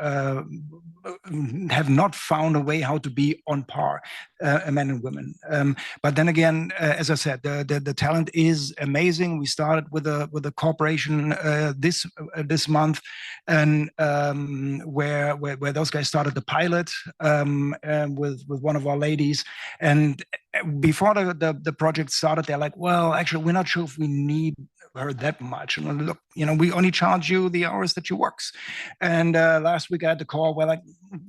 S10: not found a way how to be on par, men and women. But then again, as I said, the talent is amazing. We started with a corporation this month, and where those guys started the pilot with one of our ladies. And before the project started, they're like, well, actually, we're not sure if we need her that much. And look, we only charge you the hours that you works. And last week I had the call where like,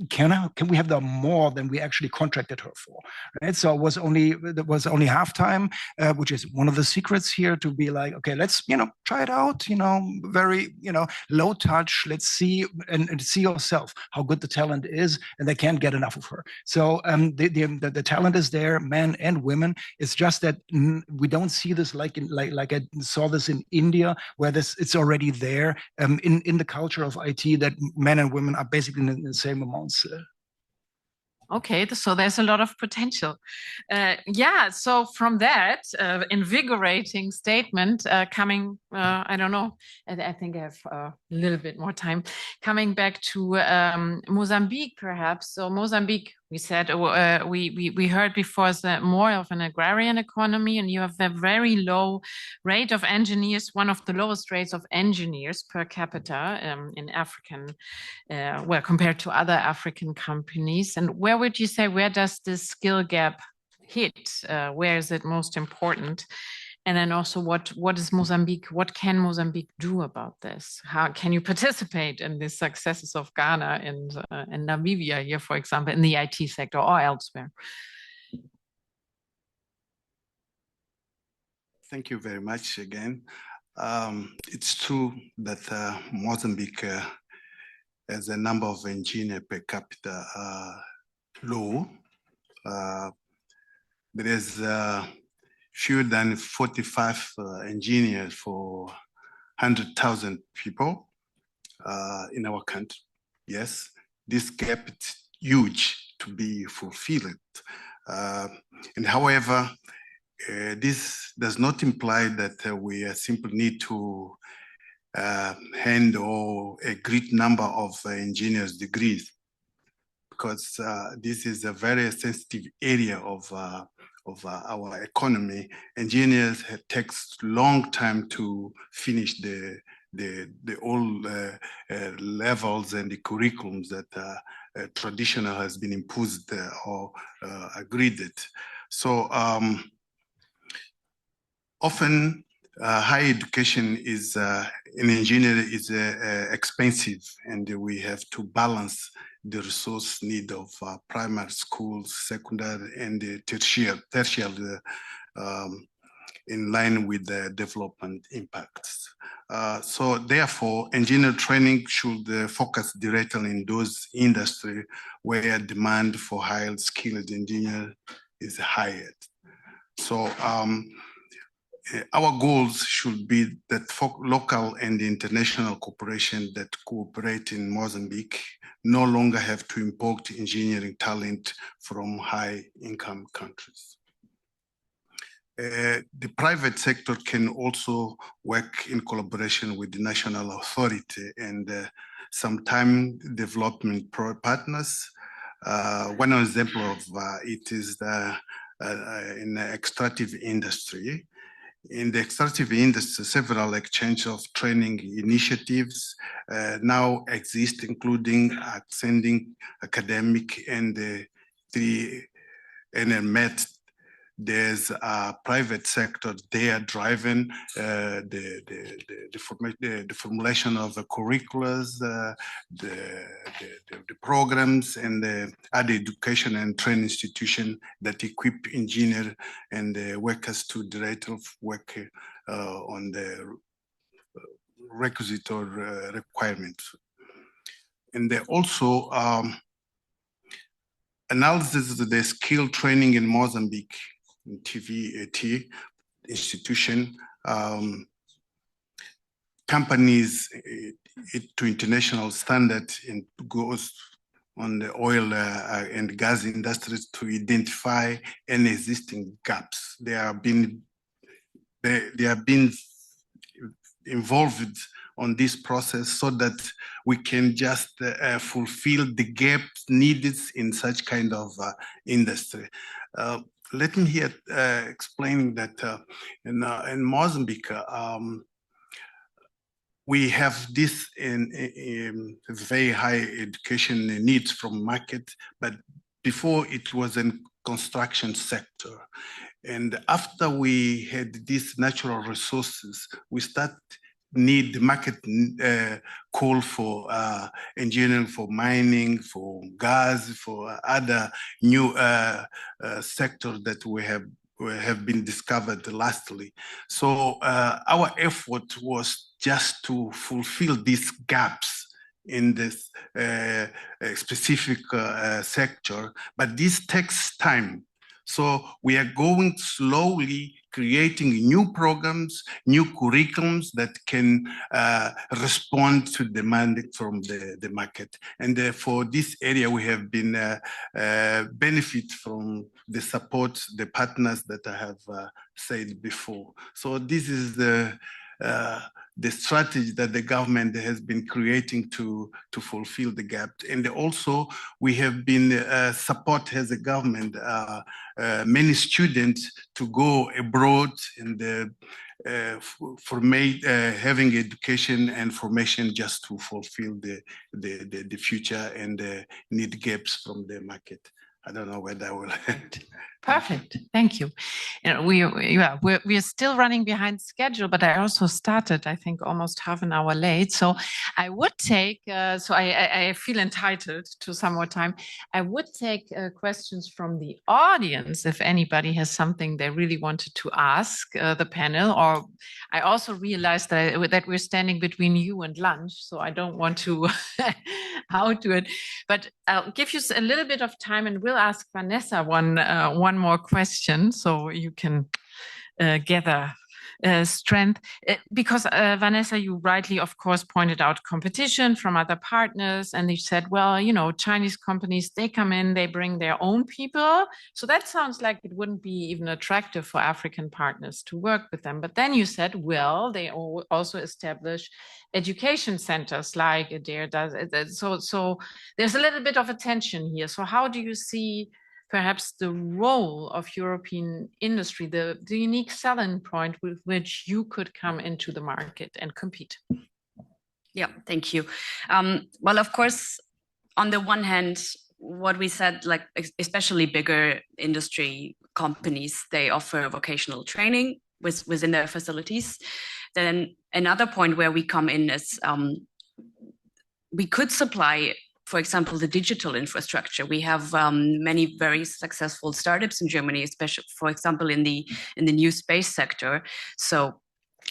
S10: can we have the more than we actually contracted her for? Right. So it was only halftime, which is one of the secrets here, to be like, okay, let's try it out. Very low touch. Let's see and see yourself how good the talent is, and they can't get enough of her. So the talent is there, men and women. It's just that we don't see this like I saw this in India, where it's already there in the culture of IT, that men and women are basically in the same amounts.
S6: Okay, so there's a lot of potential. So from that invigorating statement coming, I don't know, I think I have a little bit more time, coming back to Mozambique, perhaps. So Mozambique, we said, we heard before, is more of an agrarian economy, and you have a very low rate of engineers, one of the lowest rates of engineers per capita in African, compared to other African companies. And where would you say, where does this skill gap hit? Where is it most important? And then also, what is Mozambique? What can Mozambique do about this? How can you participate in the successes of Ghana and Namibia here, for example, in the IT sector or elsewhere?
S7: Thank you very much again. It's true that Mozambique has a number of engineers per capita low. There is fewer than 45 engineers for 100,000 people in our country. Yes, this gap is huge to be fulfilled. And however, this does not imply that we simply need to handle a great number of engineers' degrees, because this is a very sensitive area of our economy. Engineers takes long time to finish the all levels and the curriculums that traditional has been imposed or agreed it. So often higher education is in engineering is expensive, and we have to balance the resource need of primary schools, secondary, and the tertiary in line with the development impacts. So therefore, engineer training should focus directly in those industries where demand for highly skilled engineers is higher. So our goals should be that for local and international cooperation that cooperate in Mozambique no longer have to import engineering talent from high-income countries. The private sector can also work in collaboration with the national authority and sometime development partners. One example of it is in the extractive industry. In the extractive industry, several exchange of training initiatives now exist, including extending academic and the NMET. There's a private sector there driving the formulation of the curriculums, the programs, and the other education and training institution that equip engineers and workers to the rate of work on the requisite or requirements. And they also analysis of the skill training in Mozambique. TVAT institution, companies to international standard and goes on the oil and gas industries to identify any existing gaps. They have been involved on this process so that we can just fulfill the gaps needed in such kind of industry. Let me here explain that in Mozambique, we have this in very high education needs from market, but before it was in construction sector. And after we had these natural resources, we start need the market call for engineering, for mining, for gas, for other new sectors that we have been discovered lastly. So our effort was just to fulfill these gaps in this specific sector, but this takes time. So we are going slowly creating new programs, new curriculums that can respond to demand from the market. And for this area, we have been benefit from the support, the partners that I have said before. So this is the strategy that the government has been creating to fulfill the gap. And also we have been support as a government many students to go abroad and having education and formation just to fulfill the future and need gaps from the market. I don't know whether I will.
S6: Perfect. Thank you. We're still running behind schedule, but I also started, I think, almost half an hour late. So I would take, I feel entitled to some more time. I would take questions from the audience if anybody has something they really wanted to ask the panel. Or I also realized that we're standing between you and lunch, so I don't want to outdo it. But I'll give you a little bit of time, and we'll ask Vanessa one more question so you can gather strength. Because Vanessa, you rightly, of course, pointed out competition from other partners, and you said, well, you know, Chinese companies, they come in, they bring their own people. So that sounds like it wouldn't be even attractive for African partners to work with them. But then you said, well, they also establish education centers like Adaire does. So there's a little bit of a tension here. So how do you see perhaps the role of European industry, the unique selling point with which you could come into the market and compete?
S8: Yeah, thank you. Well, of course, on the one hand, what we said, like especially bigger industry companies, they offer vocational training within their facilities. Then another point where we come in is we could supply, for example, the digital infrastructure. We have many very successful startups in Germany, especially, for example, in the new space sector. So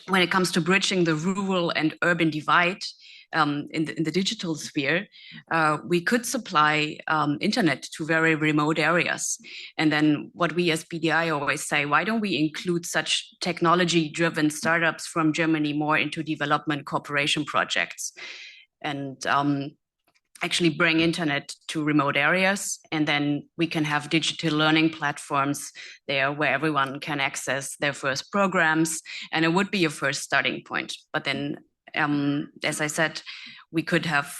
S8: when it comes to bridging the rural and urban divide in the digital sphere, we could supply internet to very remote areas. And then what we as BDI always say, why don't we include such technology-driven startups from Germany more into development cooperation projects? And actually bring internet to remote areas, and then we can have digital learning platforms there where everyone can access their first programs, and it would be a first starting point. But then, as I said, we could have,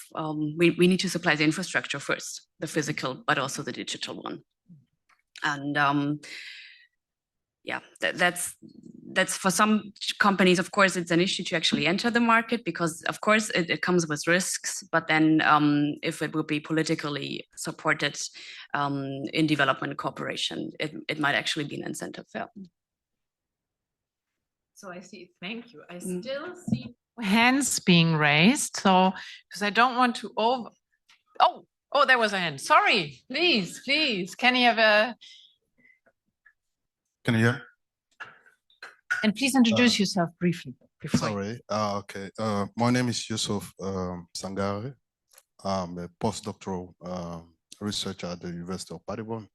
S8: we need to supply the infrastructure first, the physical, but also the digital one. And yeah, that's for some companies, of course, it's an issue to actually enter the market because, of course, it comes with risks. But then if it will be politically supported in development cooperation, it might actually be an incentive. Yeah.
S6: So I see, thank you. I still see hands being raised. So, because I don't want to Oh, there was a hand. Sorry, please. Can you have a...
S11: Can you hear?
S6: And please introduce yourself briefly.
S11: Sorry. Okay. My name is Yusuf Sangare. I'm a postdoctoral researcher at the University of Paderborn,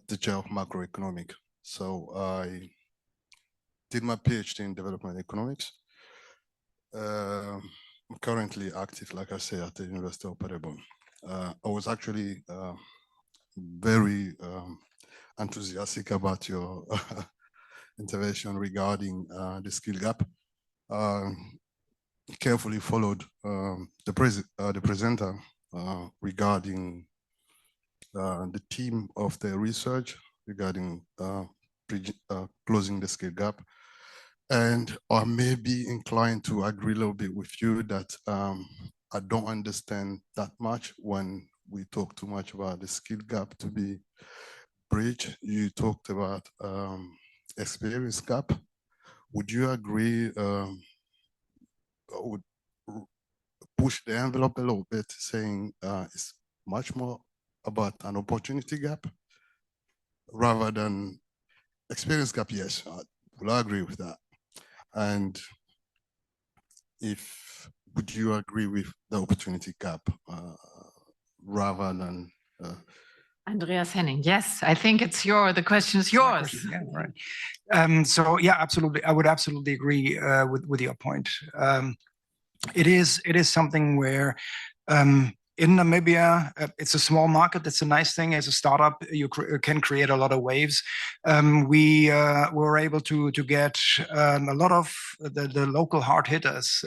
S11: teacher of macroeconomic. So I did my PhD in development economics. I'm currently active, like I say, at the University of Paderborn. I was actually very enthusiastic about your intervention regarding the skill gap. Carefully followed the presenter regarding the theme of the research regarding closing the skill gap. And I may be inclined to agree a little bit with you that I don't understand that much when we talk too much about the skill gap to be bridged. You talked about experience gap. Would you agree, would push the envelope a little bit, saying it's much more about an opportunity gap rather than experience gap? Yes, I will agree with that. And would you agree with the opportunity gap rather than
S6: Andreas, Henning, yes, I think the question is yours.
S10: Yeah, right. So yeah, absolutely. I would absolutely agree with your point. It is something where in Namibia, it's a small market. That's a nice thing. As a startup, you can create a lot of waves. We were able to get a lot of the local hard hitters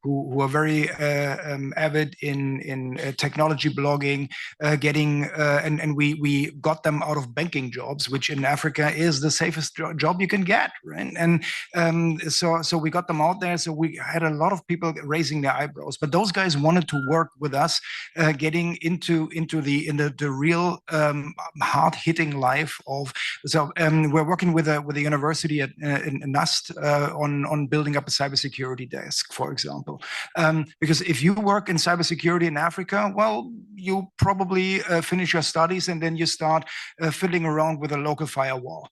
S10: who are very avid in technology blogging, and we got them out of banking jobs, which in Africa is the safest job you can get, right? And so we got them out there. So we had a lot of people raising their eyebrows, but those guys wanted to work with us. Getting into the real hard-hitting life of we're working with a university in NAST on building up a cybersecurity desk, for example, because if you work in cybersecurity in Africa, well, you probably finish your studies and then you start fiddling around with a local firewall.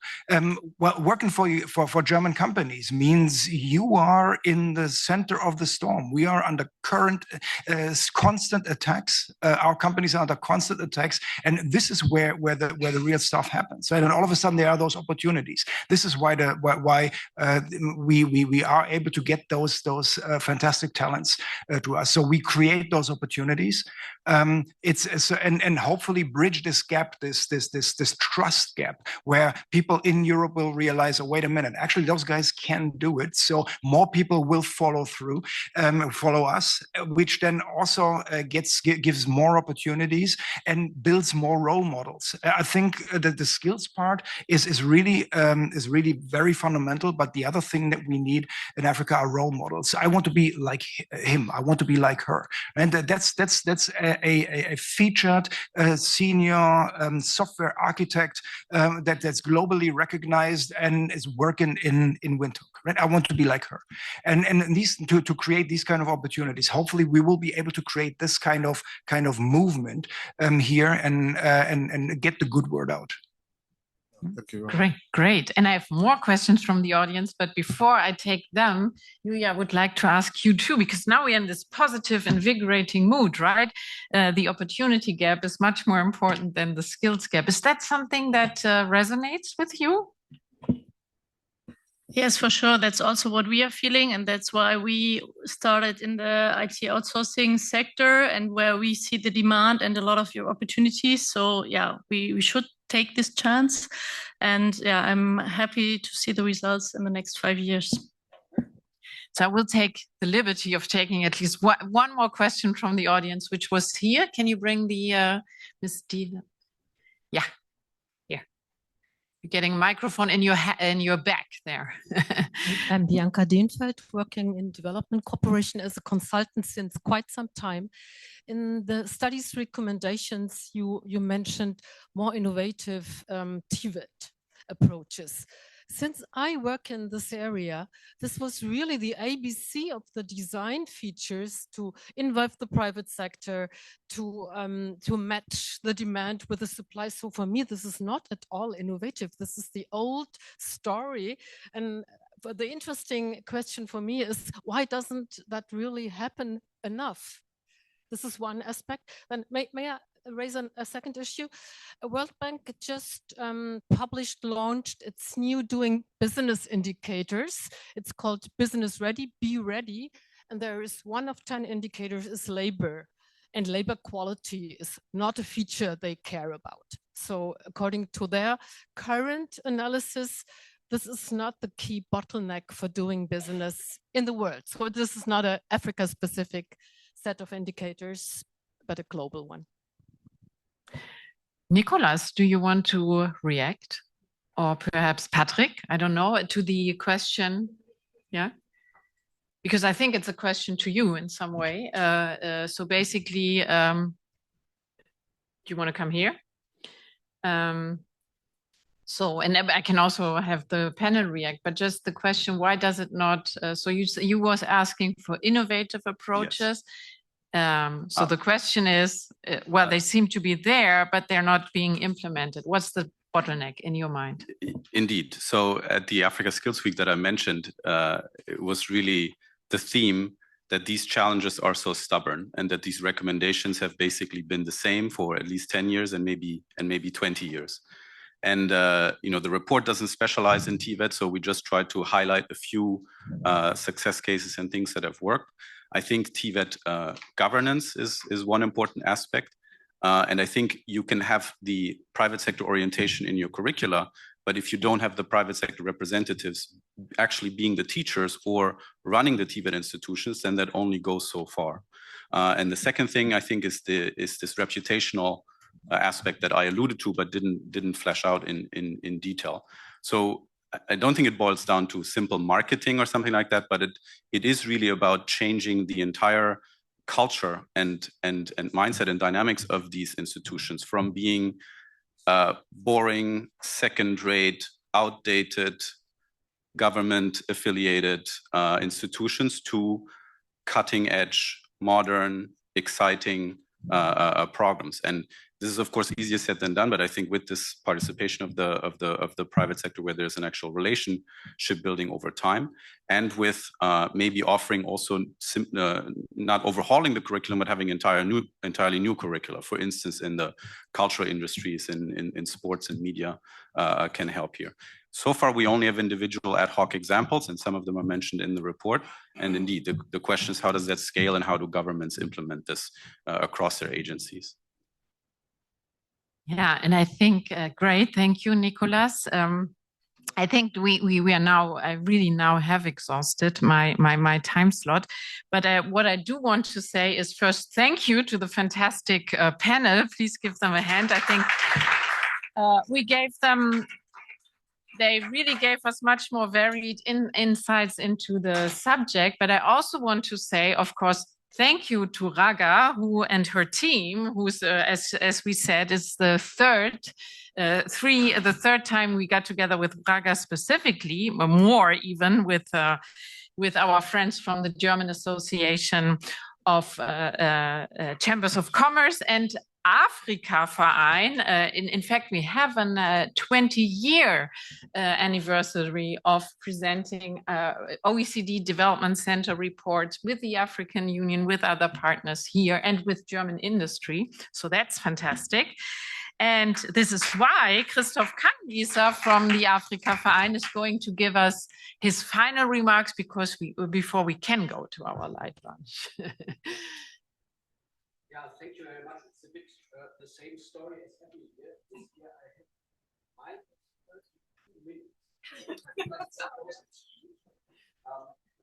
S10: Well, working for German companies means you are in the center of the storm. We are under current constant attacks. Our companies are under constant attacks, and this is where the real stuff happens. Right? And all of a sudden there are those opportunities. This is why we are able to get those fantastic talents to us. So we create those opportunities. And hopefully bridge this gap, this trust gap, where people in Europe will realize, oh, wait a minute, actually those guys can do it. So more people will follow through, follow us, which then also gives more opportunities and builds more role models. I think that the skills part is really very fundamental. But the other thing that we need in Africa are role models. I want to be like him. I want to be like her. And that's a featured senior software architect that's globally recognized and is working in Windhoek. Right? I want to be like her. And these to create these kind of opportunities. Hopefully, we will be able to create this kind of movement here and get the good word out.
S11: Thank you.
S6: Great. And I have more questions from the audience, but before I take them, Julia, I would like to ask you too, because now we're in this positive, invigorating mood, right? The opportunity gap is much more important than the skills gap. Is that something that resonates with you?
S9: Yes, for sure. That's also what we are feeling. And that's why we started in the IT outsourcing sector and where we see the demand and a lot of your opportunities. So yeah, we should take this chance. And yeah, I'm happy to see the results in the next 5 years.
S6: So I will take the liberty of taking at least one more question from the audience, which was here. Can you bring the Ms. Dina? Yeah, here. You're getting a microphone in your back there.
S12: I'm Bianca Dienfeld, working in development cooperation as a consultant since quite some time. In the study's recommendations, you mentioned more innovative TVET approaches. Since I work in this area, this was really the ABC of the design features to involve the private sector, to match the demand with the supply. So for me, this is not at all innovative. This is the old story. And the interesting question for me is, why doesn't that really happen enough? This is one aspect. Then may I raise a second issue? World Bank just launched its new doing business indicators. It's called Business Ready, Be Ready. And there is 1 of 10 indicators is labor. And labor quality is not a feature they care about. So according to their current analysis, this is not the key bottleneck for doing business in the world. So this is not an Africa-specific set of indicators, but a global one.
S6: Nicolas, do you want to react? Or perhaps Patrick, I don't know, to the question? Yeah? Because I think it's a question to you in some way. So basically, do you want to come here? So, and I can also have the panel react, but just the question, why does it not? So you was asking for innovative approaches. Yes. So the question is, well, they seem to be there, but they're not being implemented. What's the bottleneck in your mind?
S4: Indeed. So at the Africa Skills Week that I mentioned, it was really the theme that these challenges are so stubborn and that these recommendations have basically been the same for at least 10 years and maybe 20 years. And the report doesn't specialize in TVET, so we just try to highlight a few success cases and things that have worked. I think TVET governance is one important aspect. And I think you can have the private sector orientation in your curricula, but if you don't have the private sector representatives actually being the teachers or running the TVET institutions, then that only goes so far. And the second thing I think is this reputational aspect that I alluded to, but didn't flesh out in detail. So I don't think it boils down to simple marketing or something like that, but it is really about changing the entire culture and mindset and dynamics of these institutions from being boring, second-rate, outdated, government-affiliated institutions to cutting-edge, modern, exciting programs. And this is, of course, easier said than done, but I think with this participation of the private sector, where there's an actual relationship building over time, and with maybe offering also not overhauling the curriculum, but having entirely new curricula, for instance, in the cultural industries, in sports and media, can help here. So far, we only have individual ad hoc examples, and some of them are mentioned in the report. And indeed, the question is, how does that scale, and how do governments implement this across their agencies?
S6: Yeah, and I think, great, thank you, Nicolas. I think we are now, I really now have exhausted my time slot. But what I do want to say is first, thank you to the fantastic panel. Please give them a hand. I think we gave them, they really gave us much more varied insights into the subject. But I also want to say, of course, thank you to Raga, who and her team, who's, as we said, is the third time we got together with Raga specifically, or more even with our friends from the German Association of Chambers of Commerce and Afrika Verein. In fact, we have a 20-year anniversary of presenting OECD Development Center reports with the African Union, with other partners here, and with German industry. So that's fantastic. And this is why Christoph Kangieser from the Afrika Verein is going to give us his final remarks before we can go to our light lunch.
S13: Yeah, thank you very much. It's a bit the same story as every year. This year I have 32 minutes,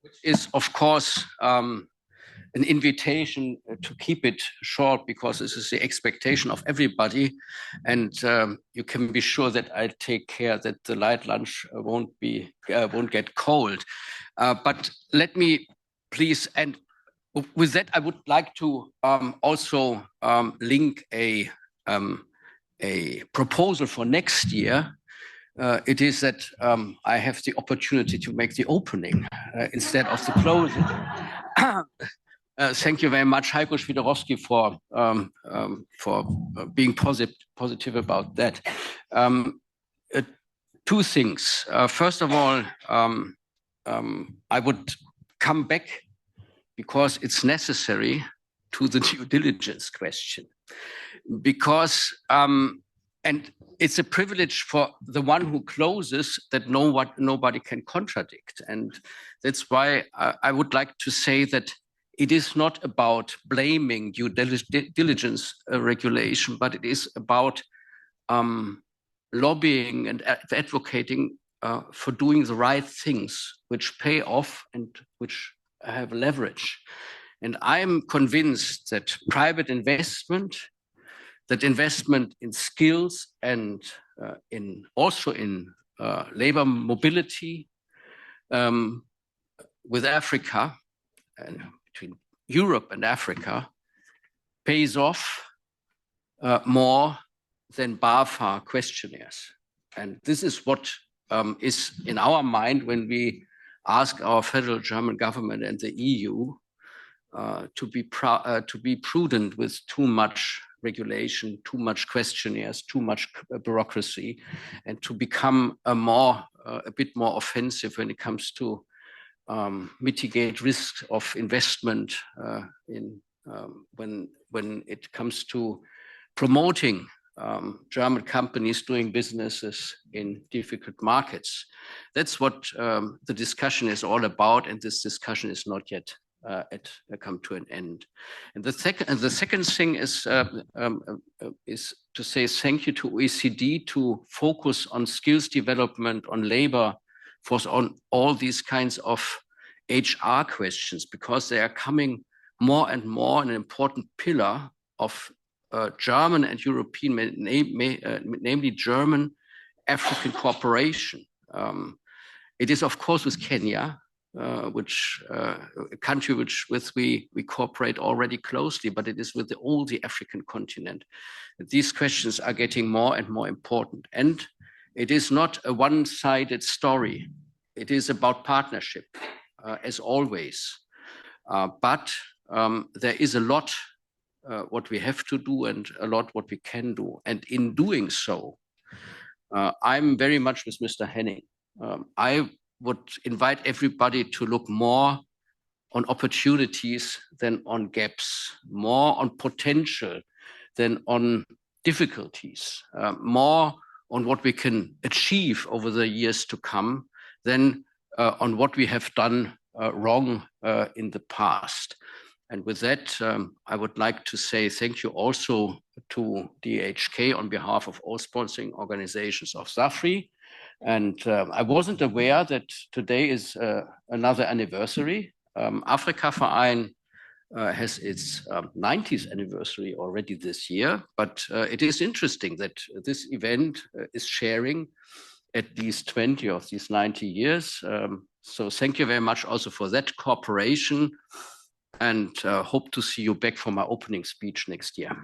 S13: which is, of course, an invitation to keep it short, because this is the expectation of everybody. And you can be sure that I take care that the light lunch won't get cold. But let me please, and with that, I would like to also link a proposal for next year. It is that I have the opportunity to make the opening instead of the closing. Thank you very much, Heiko Schwiderowski, for being positive about that. Two things. First of all, I would come back, because it's necessary, to the due diligence question. Because, and it's a privilege for the one who closes that nobody can contradict. And that's why I would like to say that it is not about blaming due diligence regulation, but it is about lobbying and advocating for doing the right things, which pay off and which have leverage. And I'm convinced that private investment, that investment in skills and also in labor mobility with Africa, and between Europe and Africa, pays off more than BAFA questionnaires. And this is what is in our mind when we ask our federal German government and the EU to be prudent with too much regulation, too much questionnaires, too much bureaucracy, and to become a bit more offensive when it comes to mitigate risks of investment when it comes to promoting German companies doing businesses in difficult markets. That's what the discussion is all about, and this discussion is not yet come to an end. And the second thing is to say thank you to OECD to focus on skills development, on labor force, on all these kinds of HR questions, because they are coming more and more an important pillar of German and European, namely German African cooperation. It is, of course, with Kenya, which a country with we cooperate already closely, but it is with all the African continent. These questions are getting more and more important. And it is not a one-sided story. It is about partnership, as always. But there is a lot what we have to do and a lot what we can do. And in doing so, I'm very much with Mr. Henning. I would invite everybody to look more on opportunities than on gaps, more on potential than on difficulties, more on what we can achieve over the years to come than on what we have done wrong in the past. And with that, I would like to say thank you also to DIHK on behalf of all sponsoring organizations of SAFRI. And I wasn't aware that today is another anniversary. Afrika Verein has its 90th anniversary already this year, but it is interesting that this event is sharing at least 20 of these 90 years. So thank you very much also for that cooperation, and hope to see you back for my opening speech next year.